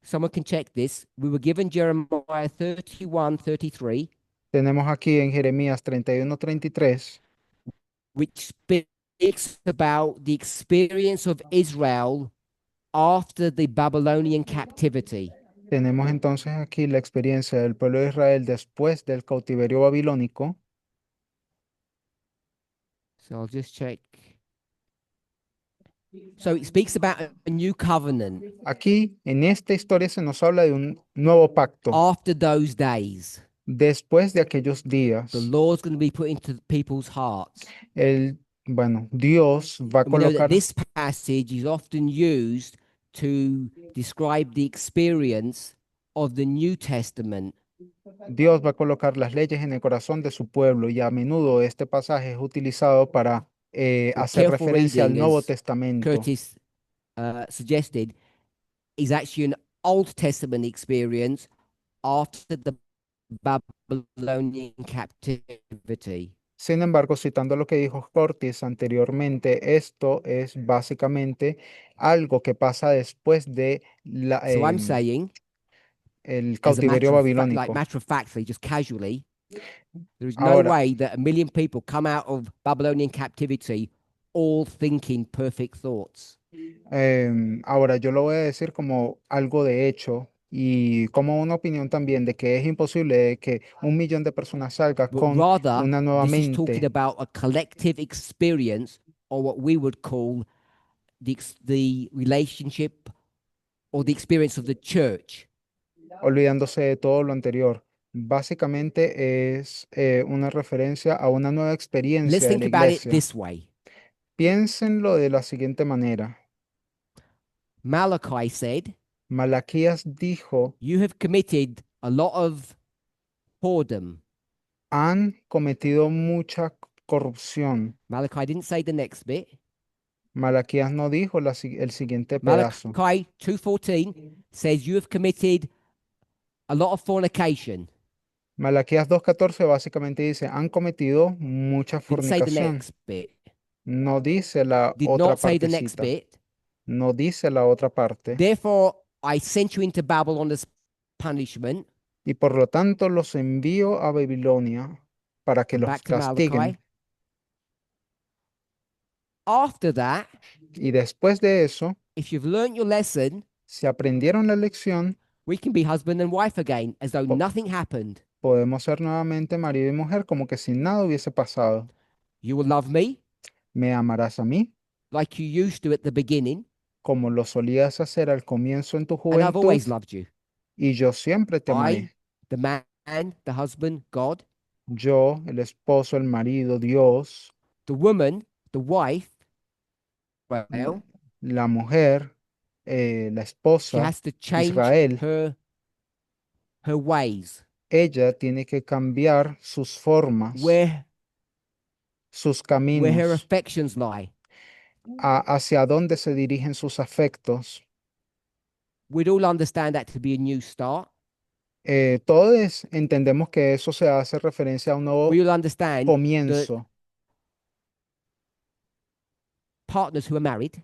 Someone can check this. We were given Jeremiah 31, 33, Tenemos aquí en Jeremías 31:33, which speaks about the experience of Israel after the Babylonian captivity. tenemos entonces aquí la experiencia del pueblo de Israel después del cautiverio babilónico. So I'll just check. So it speaks about a new covenant Aquí, en esta historia se nos habla de un nuevo pacto. after those days. Después de aquellos días, The law's going to be put into people's hearts. Dios va a And we know colocar, that this passage is often used to describe the experience of the New Testament. Dios va a colocar las leyes en el corazón de su pueblo y a menudo este pasaje es utilizado para hacer careful referencia al reading, Nuevo as Testamento. Curtis suggested, is actually an Old Testament experience after the Babylonian captivity. Sin embargo, citando lo que dijo Curtis anteriormente, esto es básicamente algo que pasa después de So I'm saying, el as a cautiverio babilónico. matter of factly, just casually, there is no Ahora, way that 1 million people come out of Babylonian captivity all thinking perfect thoughts. ahora yo lo voy a decir como algo de hecho y como una opinión también de que es imposible de que 1 millón de personas salga But con rather, una nueva this is talking mente. about a collective experience, or what we would call the relationship or the experience of the church. Olvidándose de todo lo anterior. Básicamente es una referencia a una nueva Let's experiencia de think la about it iglesia. this way. Piénsenlo de la siguiente manera. Malachi said, Malaquías dijo, you have committed a lot of whoredom. han cometido mucha corrupción. Malachi didn't say the next bit. Malaquías no dijo el siguiente pedazo. Malachi 2:14 says you have committed a lot of fornication. Malaquías 2:14 básicamente dice, han cometido mucha Didn't say the fornicación. next bit. No dice la Did otra not say the next partecita. bit. No dice la otra parte. Therefore, I sent you into Babylon as punishment. Y por lo tanto los envío a Babilonia para que Come los back to Malachi. castiguen. After that, Y después de eso, if you've learned your lesson, si aprendieron la lección, we can be husband and wife again as though Oh. nothing happened. podemos ser nuevamente marido y mujer como que si nada hubiese pasado. You will love me Me amarás a mí like you used to at the beginning, como lo solías hacer al comienzo en tu and I've always juventud, loved you. y yo siempre te I, amaré. the man, the husband, God, Yo, el esposo, el marido, Dios, the woman, the wife, well, la mujer, la she esposa, has to change Israel. her ways. ella tiene que cambiar sus formas, Where sus her caminos, affections lie. hacia dónde se dirigen sus afectos. We'd all understand that to be a new start. Todos entendemos que eso se hace referencia a un nuevo We all understand that comienzo. partners who are married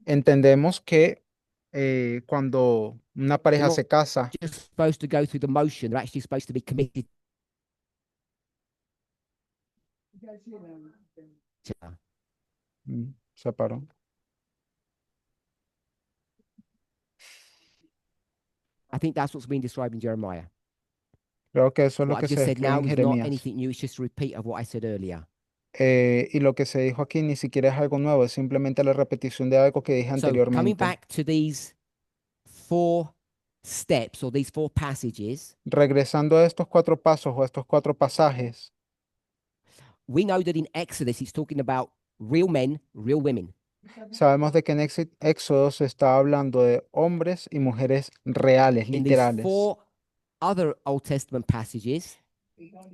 Entendemos que cuando una pareja not se casa, just supposed to go through the motion, they're actually supposed to be committed. Se paró. I think that's what's been described in Jeremiah. Creo que eso es lo What que I've just se said escribe now en is not Jeremías. anything new. It's just a repeat of what I said earlier. Y lo que se dijo aquí ni siquiera es algo nuevo, es simplemente la repetición de algo que dije So coming anteriormente. back to these 4 steps or these 4 passages, Regresando a estos 4 pasos o a estos 4 pasajes, we know that in Exodus it's talking about real men, real women. sabemos de que en Éxodo se está hablando de hombres y mujeres reales, In these literales. 4 other Old Testament passages,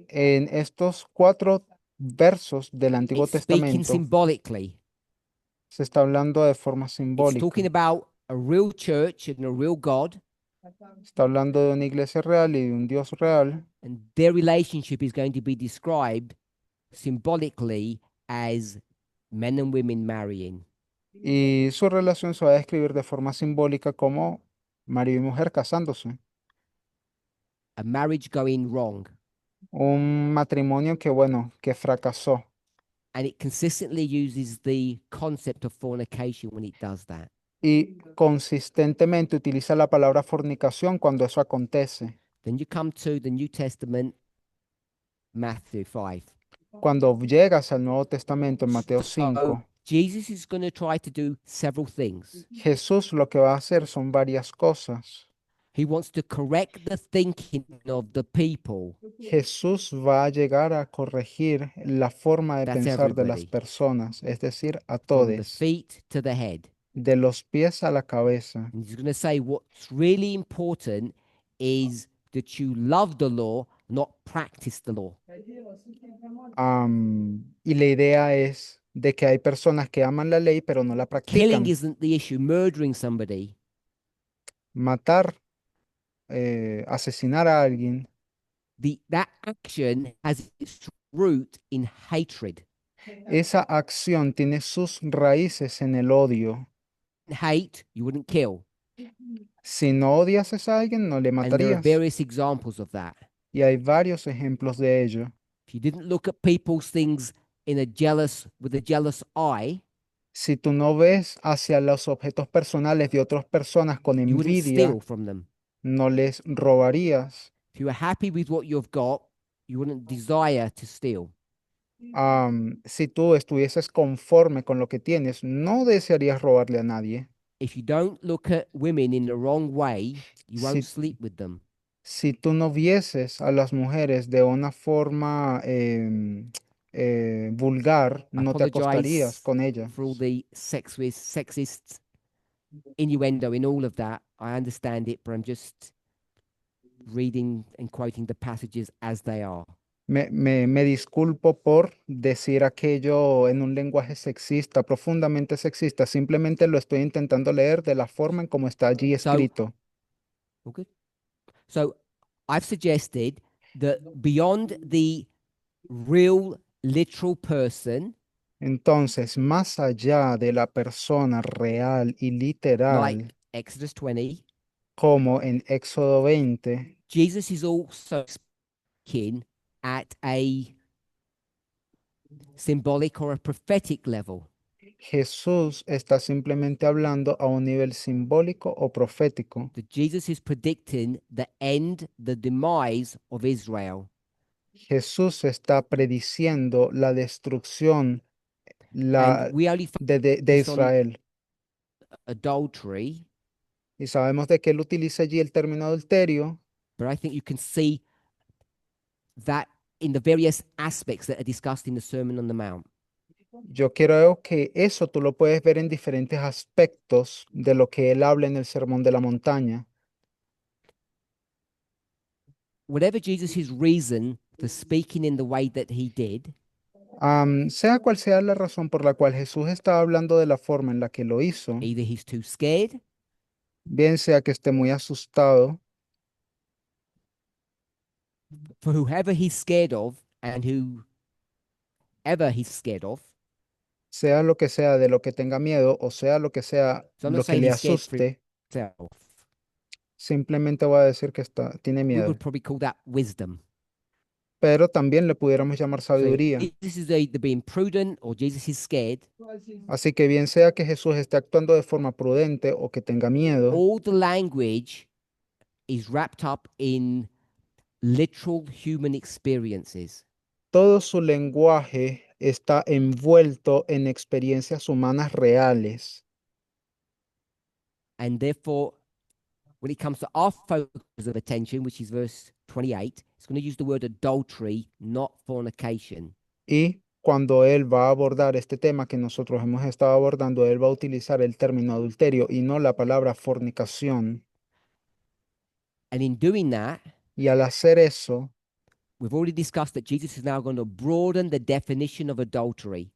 En estos 4 versos del Antiguo it's speaking Testamento symbolically. se está hablando de forma It's simbólica. talking about a real church and a real God, Está hablando de una iglesia real y de un Dios real. and their relationship is going to be described symbolically as men and women marrying. Y su relación se va a describir de forma simbólica como marido y mujer casándose. A marriage going wrong. Un matrimonio que, bueno, que fracasó. And it consistently uses the concept of fornication when it does that. Y consistentemente utiliza la palabra fornicación cuando eso acontece. Then you come to the New Testament, Matthew 5. Cuando llegas al Nuevo Testamento en Mateo So 5, Jesus is going to try to do several things. Jesús lo que va a hacer son varias cosas. He wants to correct the thinking of the people. Jesús va a llegar a corregir la forma de That's pensar de las everybody. personas, es decir, a From the todos, feet to the head. de los pies a la cabeza. And he's going to say what's really important is that you love the law, not practice the law. Y la idea es de que hay personas que aman la ley pero no la Killing practican. isn't the issue. Murdering somebody, Matar, asesinar a alguien, that action has its root in hatred. esa acción tiene sus raíces en el odio. Hate, you wouldn't kill. Si no odias a alguien, no le And there are matarías. various examples of that. Y hay varios ejemplos de ello. If you didn't look at people's things with a jealous eye, Si tú no ves hacia los objetos personales de otras personas con you wouldn't envidia, steal from them. no les robarías. If you were happy with what you've got, you wouldn't desire to steal. Si tú estuvieses conforme con lo que tienes, no desearías robarle a nadie. If you don't look at women in the wrong way, you Si- won't sleep with them. Si tú no vieses a las mujeres de una forma vulgar, I no te acostarías apologize con ella. for all the sexist innuendo in all of that. I understand it, but I'm just reading and quoting the passages as they are. Me disculpo por decir aquello en un lenguaje sexista, profundamente sexista. Simplemente lo estoy intentando leer de la forma en como está allí So- escrito. All good. So I've suggested that beyond the real literal person, Entonces, más allá de la persona real y literal, like Exodus 20, como en Éxodo 20, Jesus is also speaking at a symbolic or a prophetic level. Jesús está simplemente hablando a un nivel simbólico o profético. That Jesus is predicting the end, the demise of Israel. Jesús está prediciendo la destrucción And we only de focus on Israel. adultery, Y sabemos de que él utiliza allí el término adulterio, but I think you can see that in the various aspects that are discussed in the Sermon on the Mount. yo creo que eso tú lo puedes ver en diferentes aspectos de lo que él habla en el Sermón de la Montaña. Whatever Jesus' reason for speaking in the way that he did, Sea cual sea la razón por la cual Jesús estaba hablando de la forma en la que lo hizo, either he's too scared, bien sea que esté muy asustado, for whoever he's scared of and whoever he's scared of. sea lo que sea de lo que tenga miedo o sea lo que sea So I'm not lo que saying le he's scared for asuste, himself. simplemente voy a decir que tiene We miedo. would probably call that wisdom. Pero también le pudiéramos llamar So sabiduría. this is either being prudent or Jesus is scared. Así que bien sea que Jesús esté actuando de forma prudente o que tenga miedo, All the language is wrapped up in literal human experiences. todo su lenguaje está envuelto en experiencias humanas reales. And therefore, when it comes to our focus of attention, which is verse 28, it's going to use the word adultery, not fornication. Y cuando él va a abordar este tema que nosotros hemos estado abordando, él va a utilizar el término adulterio y no la palabra fornicación. And in doing that, Y al hacer eso, we've already discussed that Jesus is now going to broaden the definition of adultery.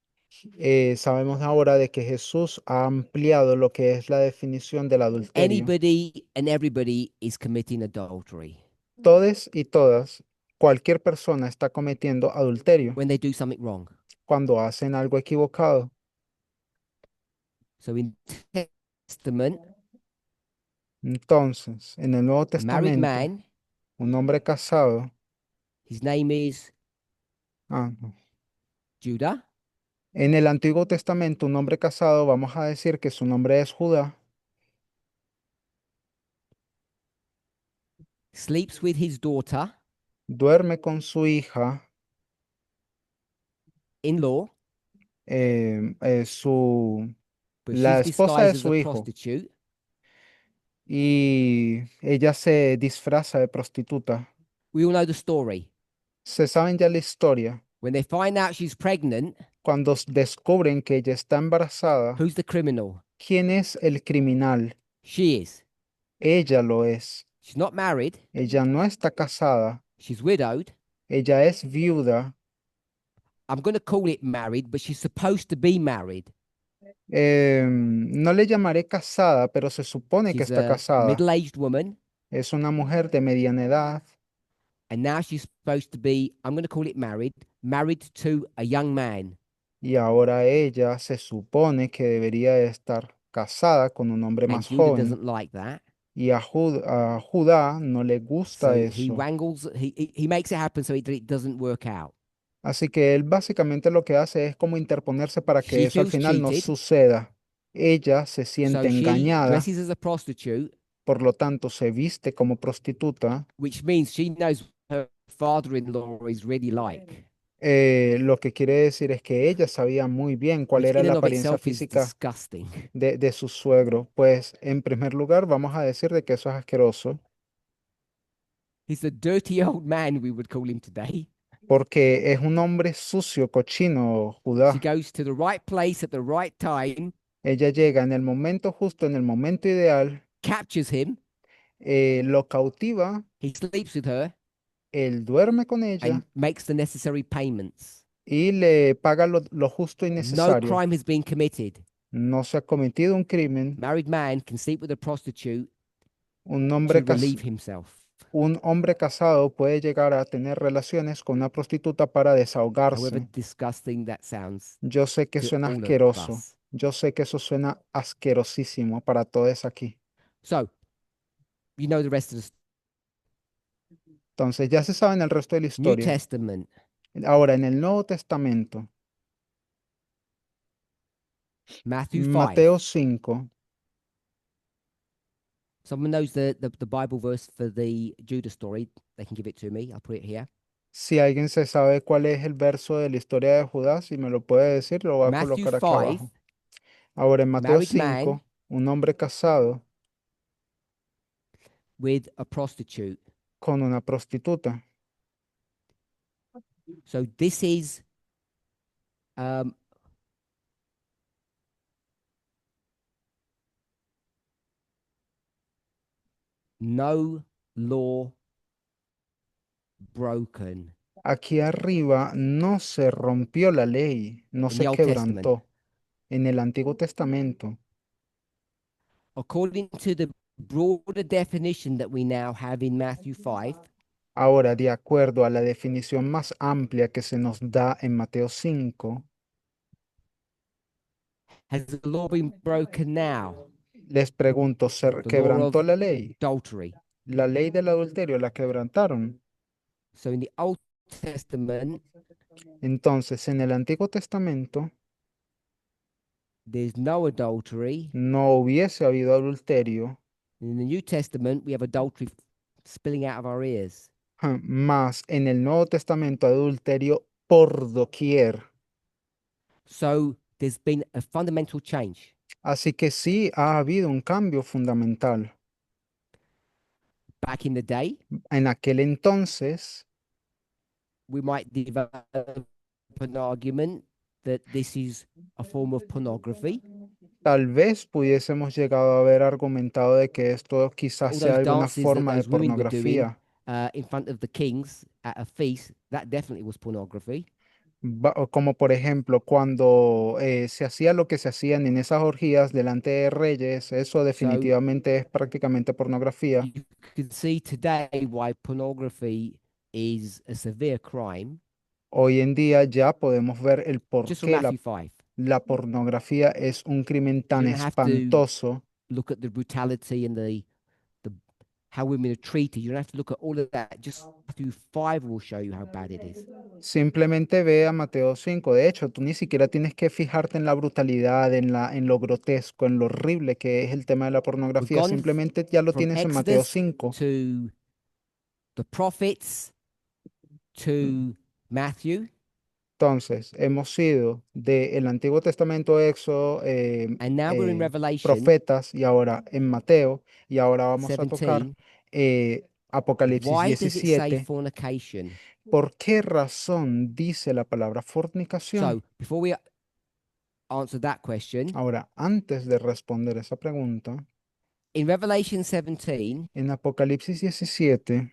sabemos ahora de que Jesús ha ampliado lo que es la definición del adulterio. Anybody and everybody is committing adultery Todos y todas, cualquier persona está cometiendo adulterio when they do something wrong. cuando hacen algo equivocado. So in Testament, Entonces, en el Nuevo a married Testamento, man, un hombre casado, his name is no. Judah. En el Antiguo Testamento, un hombre casado, vamos a decir que su nombre es Judá, Sleeps with his daughter duerme con su hija, in law, but la she's esposa de disguised as su a hijo, prostitute. y ella se disfraza de prostituta. We all know the story. Se saben ya la historia. When they find out she's pregnant, Cuando descubren que ella está embarazada, who's the criminal? ¿quién es el criminal? She is. Ella lo es. She's not married. Ella no está casada. She's widowed. Ella es viuda. I'm going to call it married, but she's supposed to be married. No le llamaré casada, pero se supone que She's está a casada. middle-aged woman, Es una mujer de mediana edad and now she's supposed to be, I'm going to call it married to a young man. y ahora ella se supone que debería de estar casada con un hombre And más Judah joven. doesn't like that. Y a Judá no le gusta So he eso. wangles, he makes it happen so it doesn't work out. Así que él básicamente lo que hace es como interponerse para que She eso al feels final no cheated. suceda. Ella se So siente she engañada, dresses as a prostitute, por lo tanto se viste como prostituta, which means she knows her father-in-law is really like, lo que quiere decir es que ella sabía muy bien cuál which era in la and of apariencia itself is física disgusting. de su suegro. Pues en primer lugar vamos a decir de que eso es asqueroso. He's a dirty old man, we would call him today. porque es un hombre sucio, cochino, She Judá. goes to the right place at the right time, Ella llega en el momento justo, en el momento ideal, captures him, lo cautiva, he sleeps with her, él duerme con ella and makes the necessary payments. y le paga lo justo y No necesario. crime has been committed. No se ha cometido un crimen. Married man can sleep with a prostitute Un to hombre, relieve himself. un hombre casado puede llegar a tener relaciones con una prostituta para However desahogarse. disgusting that sounds Yo sé que to suena all of asqueroso. us. Yo sé que eso suena asquerosísimo para todos aquí. So, you know the rest of the Entonces, ya se sabe en el resto de la New historia. Testament. Ahora, en el Nuevo Testamento, Matthew 5. Mateo 5. Someone knows the Bible verse for the Judah story. They can give it to me. I'll put it here. Si alguien se sabe cuál es el verso de la historia de Judas, si me lo puede decir, lo voy a Matthew colocar acá 5, abajo. Ahora, en Mateo married man 5, un hombre casado with a prostitute. con una prostituta. So this is no law broken Aquí arriba no se rompió la ley, no in se the Old Testament. quebrantó. En el Antiguo Testamento, According to the broader definition that we now have in Matthew 5, ahora, de acuerdo a la definición más amplia que se nos da en Mateo 5, has the law been broken now? les pregunto, ¿se The law quebrantó of la ley? adultery. La ley del adulterio la quebrantaron. So in the Old Testament, Entonces, en el Antiguo Testamento there's no adultery. no hubiese habido adulterio, In the New Testament, we have adultery spilling out of our ears. más en el Nuevo Testamento adulterio por doquier. So there's been a fundamental change. Así que sí ha habido un cambio fundamental. Back in the day, En aquel entonces, we might develop an argument that this is a form of pornography. tal vez pudiésemos llegado a haber argumentado de que esto quizás All sea those alguna dances that forma de those women were doing pornografía. in front of the kings at a feast, that definitely was pornography. O como por ejemplo, cuando se hacía lo que se hacían en esas orgías delante de reyes, eso definitivamente es prácticamente pornografía. You can see today why pornography is a severe crime Hoy en día ya podemos ver el por just from qué Matthew 5. la pornografía es un crimen tan don't have to espantoso. Look at the brutality and the how women are treated. You don't have to look at all of that. Just Matthew 5 will show you how bad it is. Simplemente ve a Mateo 5. De hecho, tú ni siquiera tienes que fijarte en la brutalidad, en lo grotesco, en lo horrible que es el tema de la We've pornografía. gone Simplemente ya lo from tienes en Mateo Exodus 5. to the prophets to Matthew, Entonces, hemos ido del Antiguo Testamento, Éxodo, and now we're in Revelation profetas, y ahora en Mateo, y ahora vamos a tocar 17. Apocalipsis Why does it say 17. fornication? ¿Por qué razón dice la palabra fornicación? So before we answer that question, Ahora, antes de responder esa pregunta, in Revelation 17, en Apocalipsis 17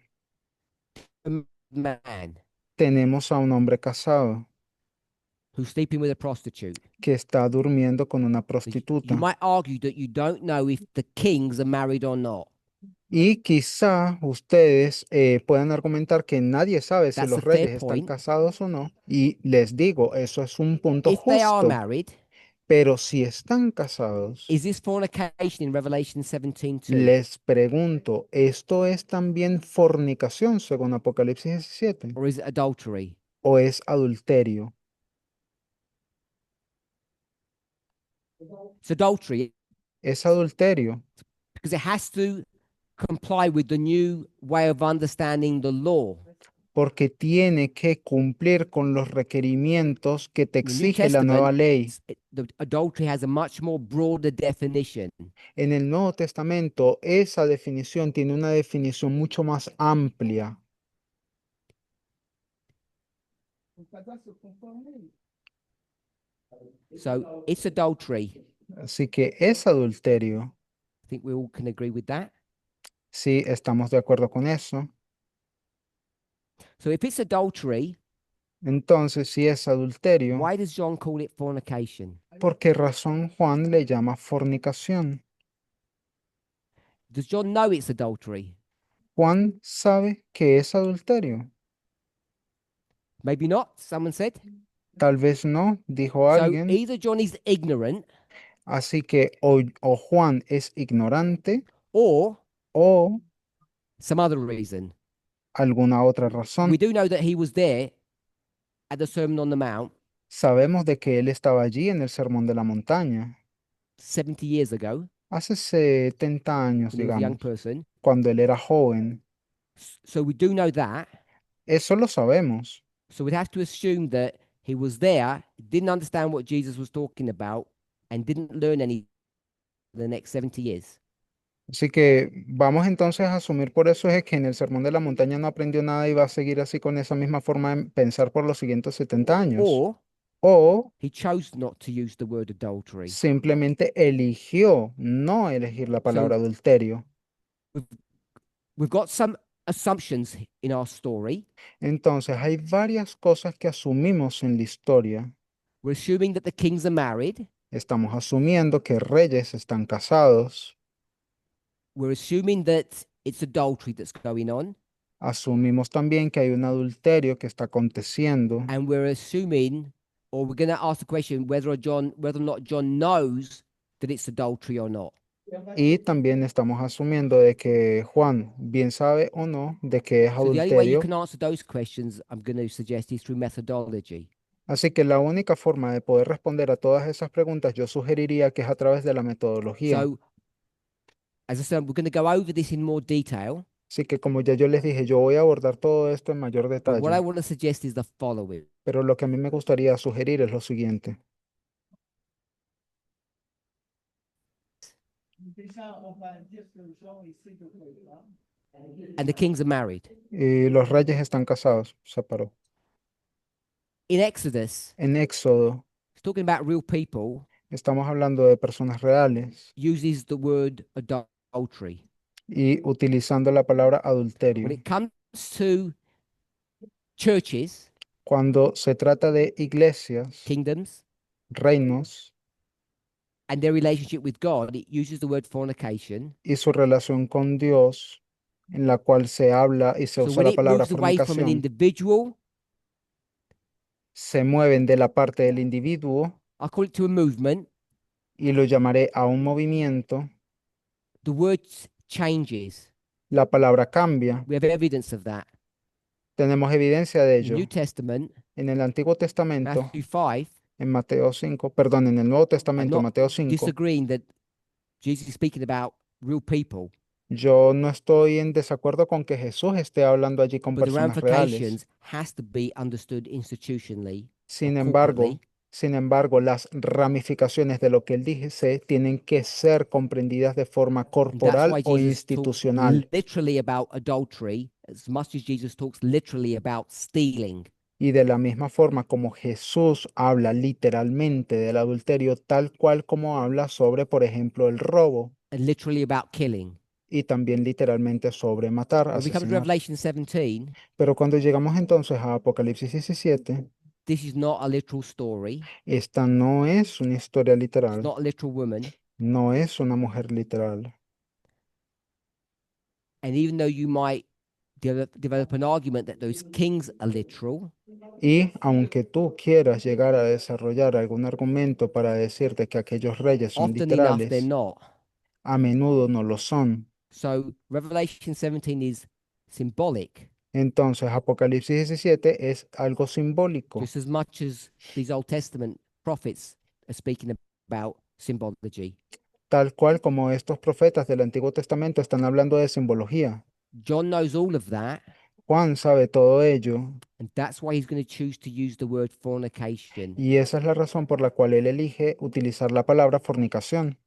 a man tenemos a un hombre casado who's sleeping with a prostitute. que está durmiendo con una So you prostituta. might argue that you don't know if the kings are married or not. Y quizá ustedes puedan argumentar que nadie sabe si That's los a fair reyes están point. casados o no. Y les digo, eso es un punto If they are justo. married, Pero si están casados, is this fornication in Revelation 17 too? les pregunto, ¿esto es también fornicación según Apocalipsis 17? Or is it adultery? ¿O es adulterio? It's adultery Es adulterio because it has to comply with the new way of understanding the law. porque tiene que cumplir con los requerimientos que te In the New exige la nueva Testament, ley. the adultery has a much more broader definition. En el Nuevo Testamento, esa definición tiene una definición mucho más amplia. So it's adultery. Así que es adulterio. I think we all can agree with that. Sí, estamos de acuerdo con eso. So if it's adultery, Entonces, si es adulterio, why does John call it fornication? ¿por qué razón Juan le llama fornicación? Does John know it's adultery? Juan sabe que es adulterio. Maybe not, someone said. Tal vez no, dijo So alguien. either John is ignorant Así que o Juan es ignorante or o some other reason. alguna otra razón. We do know that he was there at the Sermon on the Mount Sabemos de que él estaba allí en el Sermón de la Montaña 70 years ago hace 70 años, when he was a young digamos, person. cuando él era joven. So we do know that. Eso lo sabemos. So we'd have to assume that he was there, didn't understand what Jesus was talking about, and didn't learn any the next 70 years. Así que vamos entonces a asumir por eso es que en el Sermón de la Montaña no aprendió nada y va a seguir así con esa misma forma de pensar por los siguientes 70 años. Or O he chose not to use the word adultery. simplemente eligió no elegir la palabra adulterio. We've got some assumptions in our story. Entonces hay varias cosas que asumimos en la historia. We're assuming that the kings are married. Estamos asumiendo que reyes están casados. We're assuming that it's adultery that's going on. Asumimos también que hay un adulterio que está aconteciendo. And we're assuming, or we're going to ask the question whether or not John knows that it's adultery or not. Y también estamos asumiendo de que Juan bien sabe o no de que es So the only way you adulterio. can answer those questions, I'm going to suggest, is through methodology. Así que la única forma de poder responder a todas esas preguntas yo sugeriría que es a través de la metodología. So, as I said, we're going to go over this in more detail. Así que como ya yo les dije, yo voy a abordar todo esto en mayor But what I detalle. want to suggest is the following. Pero lo que a mí me gustaría sugerir es lo siguiente. And the kings are married. Y los reyes están casados, se paró. In Exodus, En Éxodo it's talking about real people, estamos hablando de personas reales uses the word adultery. y utilizando la palabra When adulterio. it comes to churches, Cuando se trata de iglesias, kingdoms, reinos and their relationship with God, it uses the word fornication. y su relación con Dios, en la cual se habla y se So usa when la it palabra moves away from an fornicación, individual, se mueven de la parte del individuo I call it to a movement, y lo llamaré a un movimiento. the word changes. La palabra cambia. We have evidence of that. Tenemos evidencia de In the ello New Testament, en el Antiguo Testamento, Matthew 5, en Mateo 5, perdón, en el Nuevo I'm Testamento, not Mateo 5. disagreeing that Jesus is speaking about real people, Yo no estoy en desacuerdo con que Jesús esté hablando allí con but the personas reales. ramifications has to be understood institutionally. Sin or embargo, corporately. las ramificaciones de lo que él dice tienen que ser comprendidas de forma And that's corporal why o Jesus talks institucional. literally about adultery as much as Jesus talks literally about stealing. Y de la misma forma como Jesús habla literalmente del adulterio, tal cual como habla sobre, por ejemplo, el robo, And literally about killing. y también literalmente sobre matar, When we come to asesinar. Revelation 17, Pero cuando llegamos entonces a Apocalipsis 17, this is not a literal story. esta no es una historia It's literal, not a literal woman. no es una mujer literal. And even though you might develop an argument that those kings are literal, Y aunque tú quieras llegar a desarrollar algún argumento para decirte que aquellos reyes son often enough they're literales, not. a menudo no lo son. So Revelation 17 is symbolic Entonces Apocalipsis 17 es algo simbólico, just as much as these Old Testament prophets are speaking about symbology. tal cual como estos profetas del Antiguo Testamento están hablando de simbología. John knows all of that, Juan sabe todo ello, and that's why he's going to choose to use the word fornication. y esa es la razón por la cual él elige utilizar la palabra fornicación.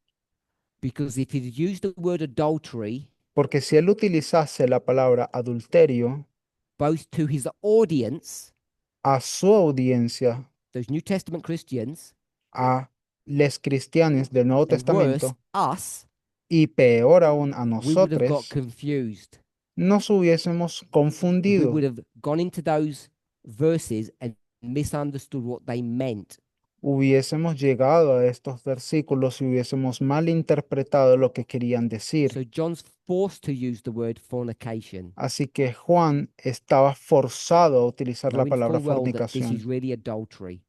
Because if he'd used the word adultery, Porque si él utilizase la palabra adulterio, both to his audience a su audiencia, those New Testament Christians, a los cristianos del Nuevo and worse, Testamento, us, y peor aún a we would have got nosotros, confused. nos hubiésemos We confundido. would have gone into those verses and misunderstood what they meant. Hubiésemos llegado a estos versículos y hubiésemos malinterpretado lo que querían decir. So John's forced to use the word fornication, Así que Juan estaba forzado a utilizar la knowing palabra full well that this is fornicación, really adultery.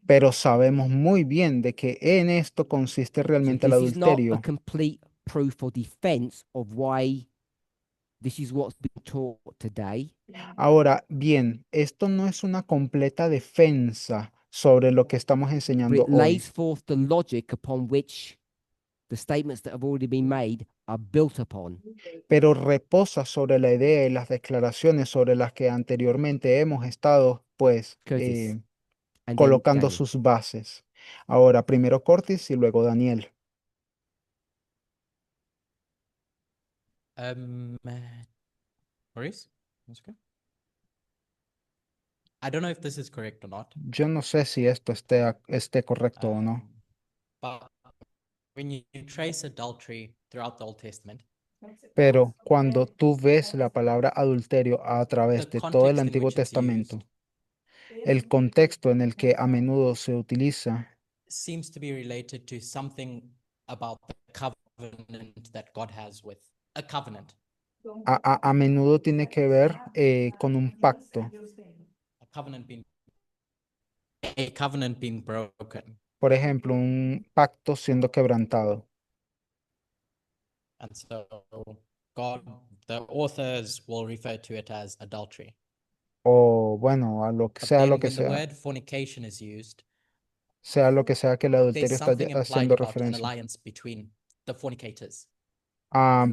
pero sabemos muy bien de que en esto consiste So realmente el this is not a adulterio. complete proof or defense of why this is what's been taught today. Ahora, bien, esto no es una completa defensa sobre lo que estamos But enseñando it hoy, lays forth the logic upon which the statements that have already been made are built upon. pero reposa sobre la idea y las declaraciones sobre las que anteriormente hemos estado, pues, Curtis, and then colocando Daniel. sus bases. Ahora, primero Cortis y luego Daniel. Maurice? That's okay. I don't know if this is correct or not. Yo no sé si esto esté correcto o no, But when you trace adultery throughout the Old Testament, pero cuando tú ves la palabra adulterio a través the de todo el context in Antiguo which it's Testamento, used el contexto en el que a menudo se utiliza seems to be related to something about the covenant that God has with a covenant. a menudo tiene que ver con un pacto. A covenant being broken. Por ejemplo, un pacto siendo quebrantado. And so God, the authors will refer to it as adultery. O bueno, a lo que But sea then lo que when the sea, word fornication is used, sea lo que sea que el there's adulterio está something implied haciendo about an referencia. alliance between the fornicators.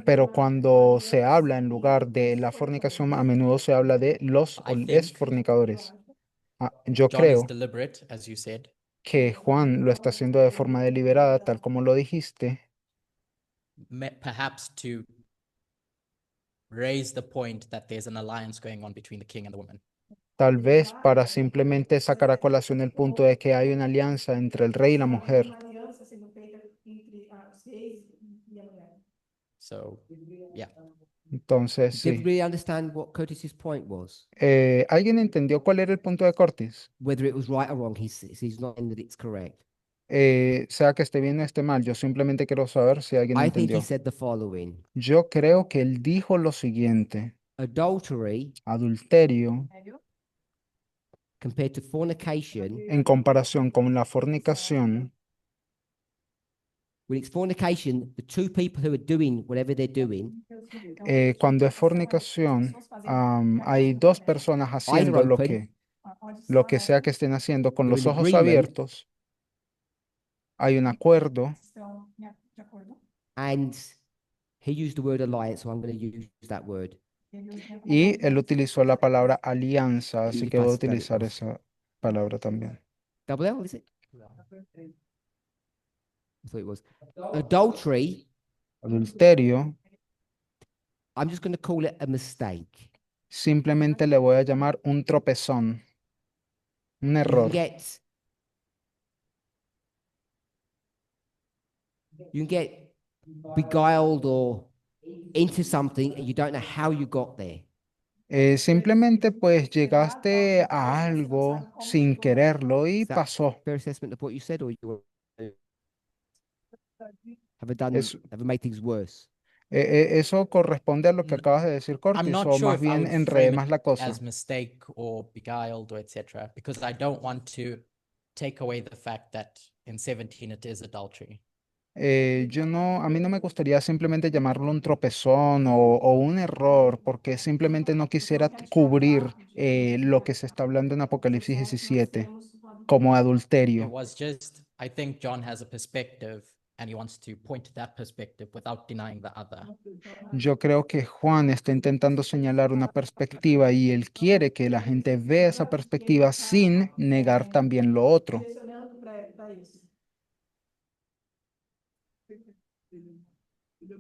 Pero cuando se habla en lugar de la fornicación, a menudo se habla de los o I les think fornicadores. Yo John is creo deliberate, as you said, que Juan lo está haciendo de forma deliberada, tal como lo dijiste, perhaps to raise the point that there's an alliance going on between the king and the woman. tal vez para simplemente sacar a colación el punto de que hay una alianza entre el rey y la mujer. So, yeah. Entonces, Did sí. everybody understand what Curtis's point was? ¿Alguien entendió cuál era el punto de Cortis? Whether it was right or wrong, he's not saying that it's correct. Sea que esté bien o esté mal, yo simplemente quiero saber si alguien I think he entendió. said the following. Yo creo que él dijo lo siguiente: Adultery adulterio compared to fornication, en comparación con la fornicación. when it's fornication, the two people who are doing whatever they're doing, Cuando es fornicación, hay dos personas haciendo open, lo que sea que estén haciendo con they're los in ojos agreement. abiertos. Hay un acuerdo and he used the word alliance, so I'm going to use that word. y él utilizó la palabra alianza, así If que I voy a spell it utilizar wrong. esa palabra también. Double L, is it? I thought it was. Adultery, Adulterio, I'm just going to call it a mistake. simplemente le voy a llamar un tropezón, un You can error. get beguiled or into something and you don't know how you got there. Simplemente pues llegaste a algo sin quererlo y Is that pasó. fair assessment of what you said, or you have it done, Es- have it made things worse? ¿Eso corresponde a lo que Mm, acabas de decir, I'm Cortis? not O sure más if I bien would enredé frame más it la cosa. as mistake or beguiled or etc. because I don't want to take away the fact that in 17 it is adultery. A mí no me gustaría simplemente llamarlo un tropezón o un error, porque simplemente no quisiera cubrir lo que se está hablando en Apocalipsis 17 como It adulterio. was just, I think John has a perspective and he wants to point to that perspective without denying the other. Yo creo que Juan está intentando señalar una perspectiva y él quiere que la gente vea esa perspectiva sin negar también lo otro.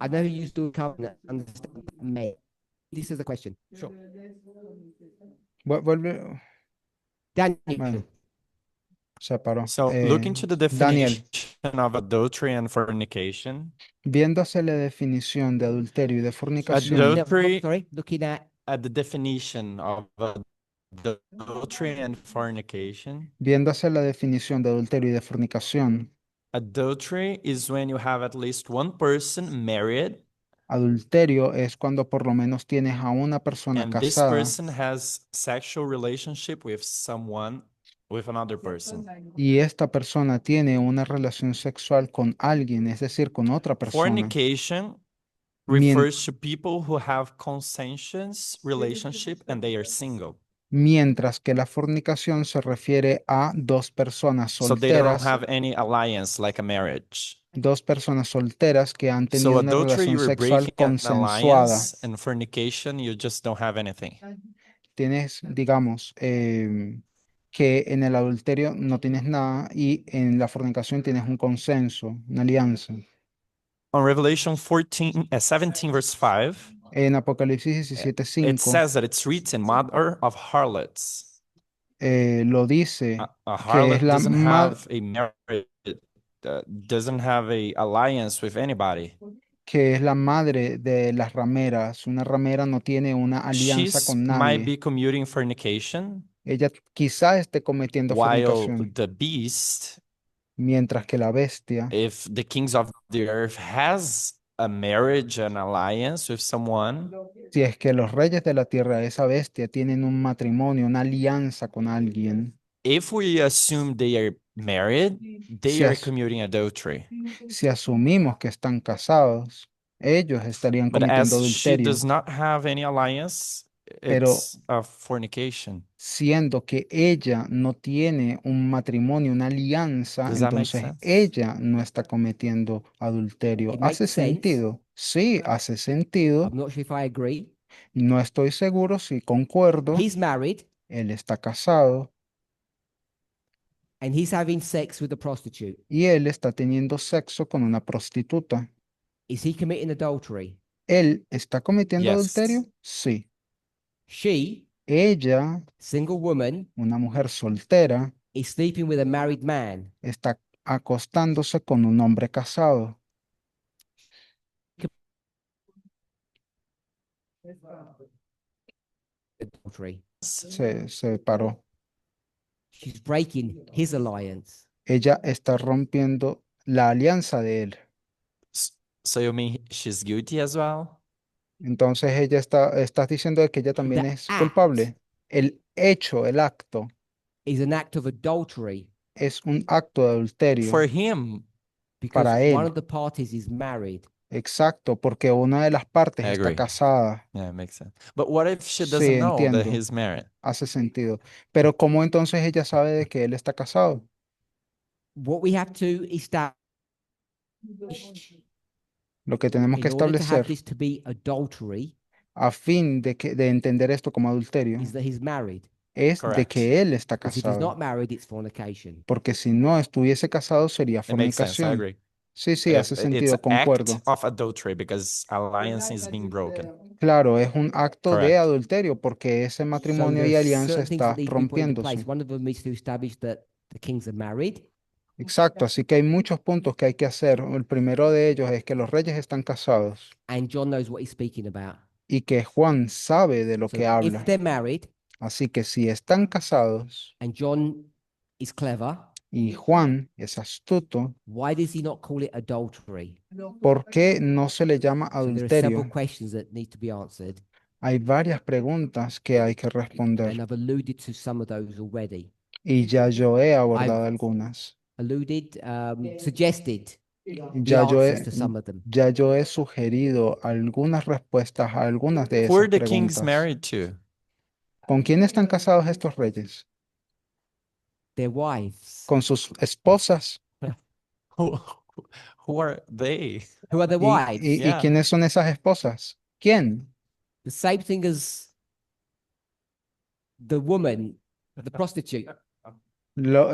I've never used the covenant. Understand what that meant. This is the question. Sure. Vuelve. Daniel, Bueno, se paró. So look into the Daniel, definition of adultery and fornication. viendo hacia la definición de adulterio y de fornicación, Adultery, sorry, looking at the definition of adultery and fornication. viendo hacia la definición de adulterio y de fornicación, Adultery is when you have at least one person married adulterio es cuando por lo menos tienes a una persona and this casada person has sexual relationship with someone, with another person. y esta persona tiene una relación sexual con alguien, es decir, con otra persona. Fornication Mien- refers to people who have consensuous relationship and they are single. Mientras que la fornicación se refiere a dos personas So they don't solteras, have any alliance like a marriage. dos personas solteras que han So tenido una adultery, relación you are sexual breaking an consensuada. alliance, and fornication, you just don't have anything. Tienes, digamos, que en el adulterio no tienes nada y en la fornicación tienes un consenso, una alianza. On Revelation 17 verse 5, En Apocalipsis it 17:5 says that it's written, mother of harlots. lo dice A que es harlot la doesn't ma- have a marriage, doesn't have a alliance with anybody. que es la madre de las rameras. Una ramera no tiene una alianza She's con might nadie. be commuting fornication, Ella quizá esté cometiendo while fornicación, the beast, mientras que la bestia, if the kings of the earth has a marriage and alliance with someone, si es que los reyes de la tierra, esa bestia, tienen un matrimonio, una alianza con alguien, if we assume they are married, they Si are as- commuting adultery. si asumimos que están casados, ellos estarían But cometiendo as she adulterio, does not have any alliance, Pero- it's a fornication. siendo que ella no tiene un matrimonio, una alianza, Does that make entonces sense? ella no está cometiendo adulterio. It makes ¿Hace sense. sentido? Sí, hace sentido. I'm not sure if I agree. No estoy seguro si concuerdo. He's married Él está casado and he's having sex with a prostitute. y él está teniendo sexo con una prostituta. Is he committing adultery? ¿Él está cometiendo Yes. adulterio? Sí. She, Ella, single woman, una mujer soltera, is sleeping with a married man. está acostándose con un hombre casado. Adultery. Se paró. She's breaking his alliance. Ella está rompiendo la alianza de él. So you mean she's guilty as well? Entonces estás diciendo de que ella también The es act. culpable. El hecho, el acto, Is an act of adultery es un acto de adulterio. For him, because Para one él. of the parties is married. Exacto, porque una de las partes I está agree. casada. yeah, makes sense. But what if she Sí, doesn't know that entiendo. he's married? Hace sentido. Pero ¿cómo entonces ella sabe de que él está casado? What we have to establish Lo que tenemos que in order to have establecer this to be adultery a fin de entender esto como adulterio is that he's married. es de Correct. que él está Because if he's not casado. married, it's fornication. Porque si no estuviese casado sería It makes sense. I fornicación. agree. Sí, sí, If hace it's sentido, an concuerdo. act of adultery because alliance is being broken. Claro, es un acto de Correct. adulterio porque ese So matrimonio y there's alianza certain things está that need to be put into place. rompiéndose. One of them is to establish that the kings are married. Exacto, así que hay muchos puntos que hay que hacer. El primero de ellos es que los reyes están casados And John knows what he's speaking about. y que Juan sabe de lo So que if habla. they're married Así que si están casados and John is clever, y Juan es astuto, why does he not call it adultery? ¿por qué no se le llama So there are several adulterio? questions that need to be answered, Hay varias preguntas que hay que responder and I've alluded to some of those already. y ya yo he abordado I've- algunas. Alluded, suggested the Ya yo answers he, to some of them. ya yo he sugerido algunas respuestas a algunas de Who esas are the kings preguntas. married to? ¿Con quién están casados estos reyes? Their wives. Con sus esposas. Who, who are they? Who are their ¿Y, wives? y Yeah. quiénes son esas esposas? ¿Quién? The same thing as the woman, the prostitute.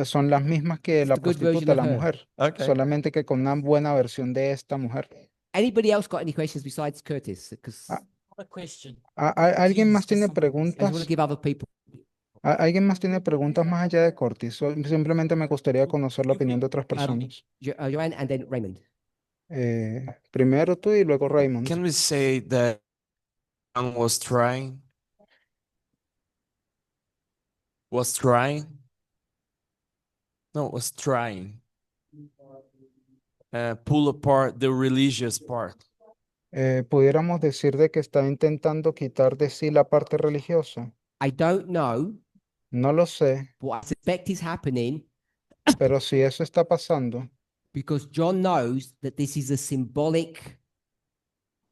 Son las mismas que It's la the good version prostituta, of la her. mujer. Okay. Solamente que con una buena versión de esta mujer. Anybody else got any questions besides Curtis? Because Ah, A question. ¿Alguien más Please, tiene just somebody- I just want preguntas? to give other people. ¿Alguien más tiene preguntas más allá de Cortis? Simplemente me gustaría conocer la opinión de otras personas. Joanne and then Raymond. Primero tú y luego Raymond. Can we say that John was trying? No, was trying. Pull apart the religious part. Pudiéramos decir de que está intentando quitar de sí la parte religiosa. I don't know, No lo sé, but I suspect is happening pero si eso está pasando, because John knows that this is a symbolic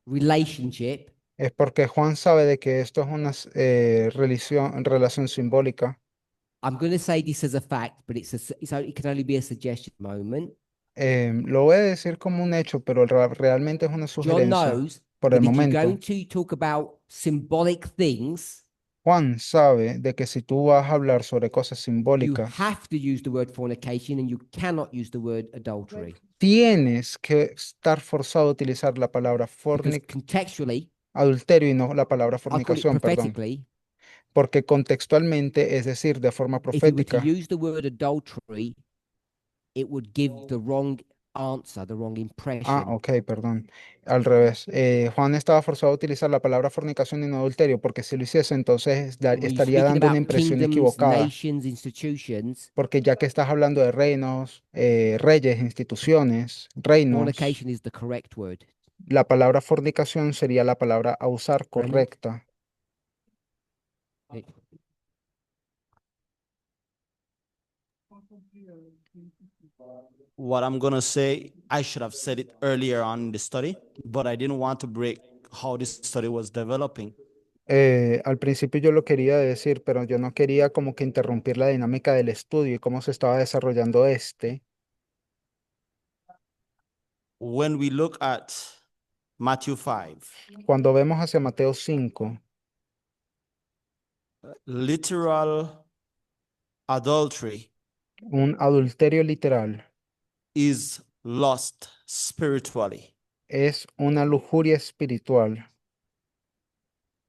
relationship es porque Juan sabe de que esto es una relación simbólica. I'm going to say this as a fact, but it can only be a suggestion at the moment. Lo voy a decir como un hecho, pero realmente es una John sugerencia knows por that el if you're momento. going to talk about symbolic things, Juan sabe de que si tú vas a hablar sobre cosas you simbólicas, have to use the word fornication and you cannot use the word adultery. tienes que estar forzado a utilizar la palabra Because contextually, adulterio y no la palabra I call it fornicación, perdón. prophetically, Porque contextualmente, es decir, de forma if you were to profética. use the word adultery, it would give the wrong answer, the wrong impression. Ok, perdón. Al revés. Juan estaba forzado a utilizar la palabra fornicación y no adulterio, porque si lo hiciese, entonces When you're estaría speaking dando una about impresión kingdoms, equivocada. nations, institutions, Porque ya que estás hablando de reinos, reyes, instituciones, reinos, fornication is the correct word. la palabra fornicación sería la palabra a usar Raymond? correcta. What I'm gonna say, I should have said it earlier on in the study, but I didn't want to break how this study was developing. Al principio yo lo quería decir, pero yo no quería como que interrumpir la dinámica del estudio y cómo se estaba desarrollando este. When we look at Matthew 5, Cuando vemos hacia Mateo 5, literal adultery un adulterio literal is lust spiritually. es una lujuria espiritual.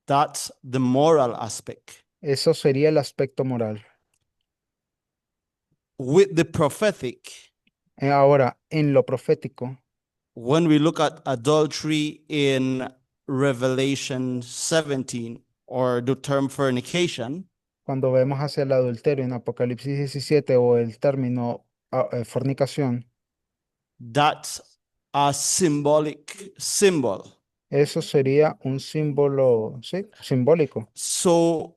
That's the moral aspect. Eso sería el aspecto moral. With the prophetic, Ahora, en lo profético, when we look at adultery in Revelation 17, or the term fornication, cuando vemos hacia el adulterio en Apocalipsis 17 o el término fornicación, that's a symbolic symbol. eso sería un símbolo, sí, simbólico. So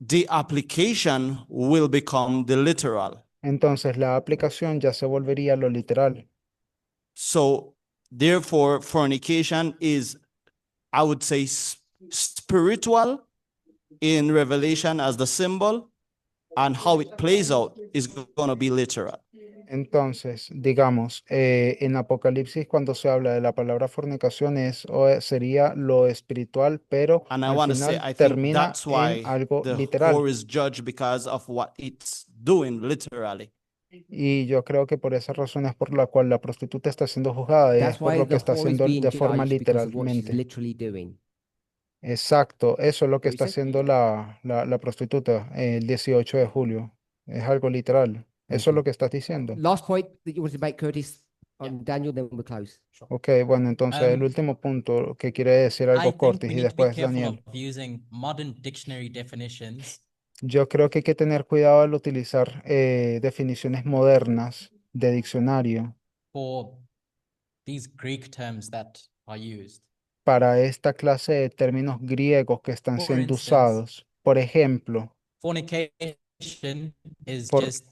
the application will become the literal. Entonces la aplicación ya se volvería lo literal. So therefore, fornication is, I would say, spiritual in Revelation as the symbol, and how it plays out is going to be literal. Entonces, digamos, en Apocalipsis cuando se habla de la palabra fornicación sería lo espiritual, pero And I al want to say, final I think termina that's en why algo the literal. whore is judged because of what it's doing literally. Y yo creo que por esa razón es por la cual la prostituta está siendo juzgada, es That's por why lo que the está whore is haciendo being de forma judged because of what she's literalmente. literally doing. Exacto, eso es lo que What you está said? haciendo la prostituta el 18 de julio. Es algo literal. Eso es you. lo que estás diciendo. Last point that you wanted to make, Curtis, on Daniel, then we'll close. Ok, bueno, entonces el último punto que quiere decir I algo think Cortis we y need to be después careful Daniel. of using modern dictionary definitions Yo creo que hay que tener cuidado al utilizar definiciones modernas de diccionario for these Greek terms that are used. para esta clase de términos griegos que están For siendo instance, usados. Por ejemplo, fornication is Por- just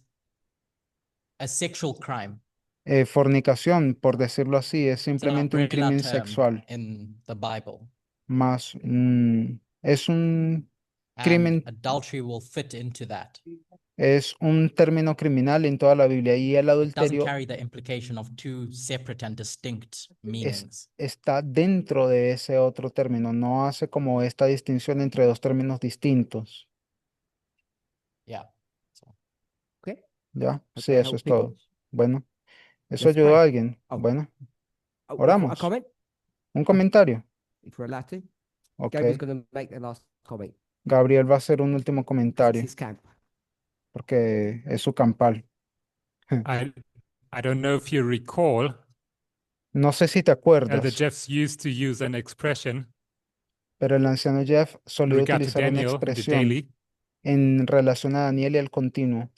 a sexual crime. fornicación, por decirlo así, es It's an simplemente un umbrella crimen term sexual, in the Bible. más es un And crimen, adultery will fit into that. es un término criminal en toda la Biblia y el It doesn't adulterio carry the implication of two separate and distinct meanings. está dentro de ese otro término, no hace como esta distinción entre dos términos distintos. Yeah. So, ¿Ya? Hope Sí, that eso helped es todo. people. Bueno, ¿eso Let's ayudó pray. a alguien? Oh. Bueno, A oramos. comment? Un comentario. If we're allowed to. Ok. Gabriel's going to make the last comment. Gabriel va a hacer un último 'cause it's comentario his camp. porque es su campal. I don't know if you recall, No sé si te Elder acuerdas, Jeffs used to use an expression pero el anciano Jeff in solía regard to utilizar una Daniel in the expresión daily en relación a Daniel y al continuo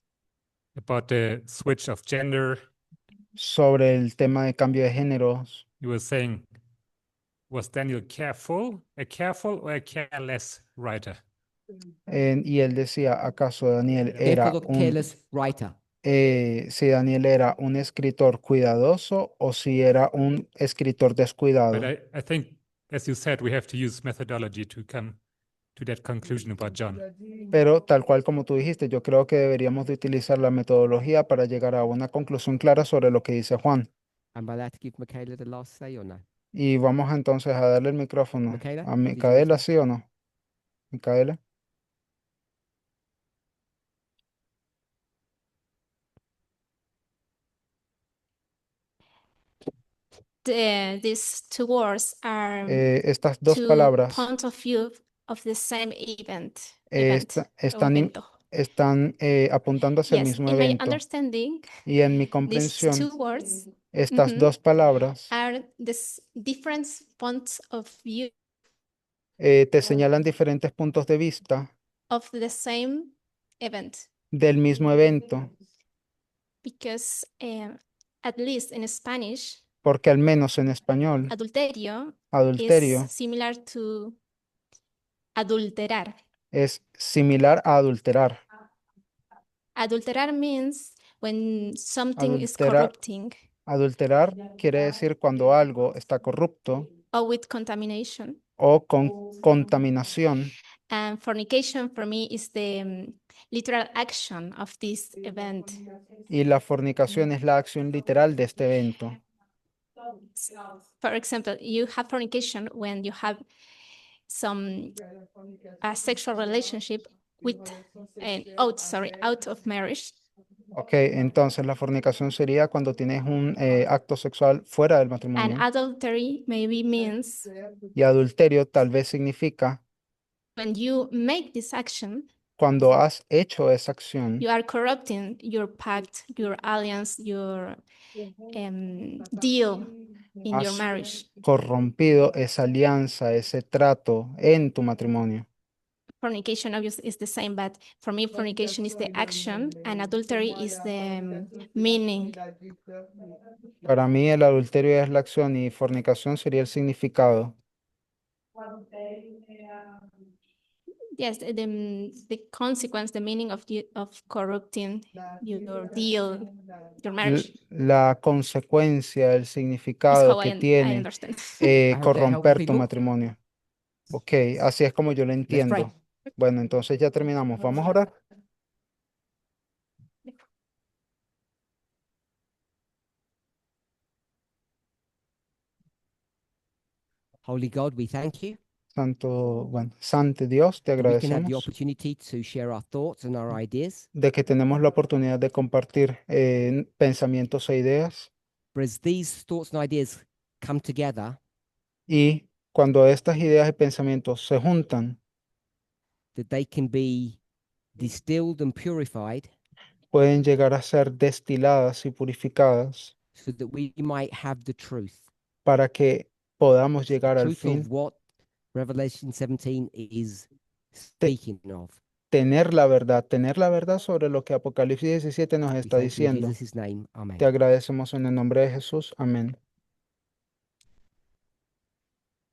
about the switch of gender. sobre el tema de cambio de géneros. He was saying, was Daniel a careful or a careless writer? Y él decía, ¿acaso Daniel era Careful or un, careless writer. si Daniel era un escritor cuidadoso o si era un escritor descuidado? But I think, as you said, we have to use methodology to come to that conclusion about John. Pero tal cual como tú dijiste, yo creo que deberíamos de utilizar la metodología para llegar a una conclusión clara sobre lo que dice Juan. Am I allowed to give Michaela the last say or no? Y vamos entonces a darle el micrófono Michaela, a did you want Micaela, to- ¿sí o no? Micaela. These two words are Estas dos two palabras points of view of the same event o están, evento. están apuntando hacia el Yes, mismo in my evento. understanding, Y en mi these comprensión, two words estas dos palabras are different points of view te señalan diferentes puntos de vista of the same event, del mismo evento, because at least in Spanish, porque al menos en español, adulterio adulterio is similar to adulterar. es similar a adulterar. Adulterar means when something is Adulterar, corrupting adulterar quiere decir cuando algo está corrupto or with contamination. o con contaminación. And fornication for me is the literal action of this event. Y la fornicación es la acción literal de este evento. For example, you have fornication when you have some sexual relationship with out of marriage. Ok, entonces la fornicación sería cuando tienes un acto sexual fuera del And matrimonio. adultery maybe means Y adulterio tal vez significa when you make this action, cuando has hecho esa acción, you are corrupting your pact, your alliance, your deal in your has marriage. corrompido esa alianza, ese trato en tu matrimonio. Fornication obviously is the same, but for me, fornication is the action and adultery is the meaning. Para mí el adulterio es la acción y fornicación sería el significado. Yes, the consequence, the meaning of corrupting your deal, your marriage. La consecuencia, el Is significado how que I tiene understand. I hope that corromper helps tu people. matrimonio. Ok, así es como yo lo Let's pray. entiendo. Bueno, entonces ya terminamos. Vamos a orar. Holy God, we thank you Santo Dios, te that we can have the agradecemos opportunity to share our thoughts and our ideas. de que tenemos la oportunidad de compartir pensamientos e ideas. But as these thoughts and ideas come together, Y cuando estas ideas y pensamientos se juntan, that they can be distilled and purified pueden llegar a ser destiladas y purificadas so that we might have the truth. para que podamos llegar al Truth fin, of what Revelation 17 is speaking of. tener la verdad sobre lo que Apocalipsis 17 nos We está thank you in diciendo. Jesus' name. Amen. Te agradecemos en el nombre de Jesús. Amén.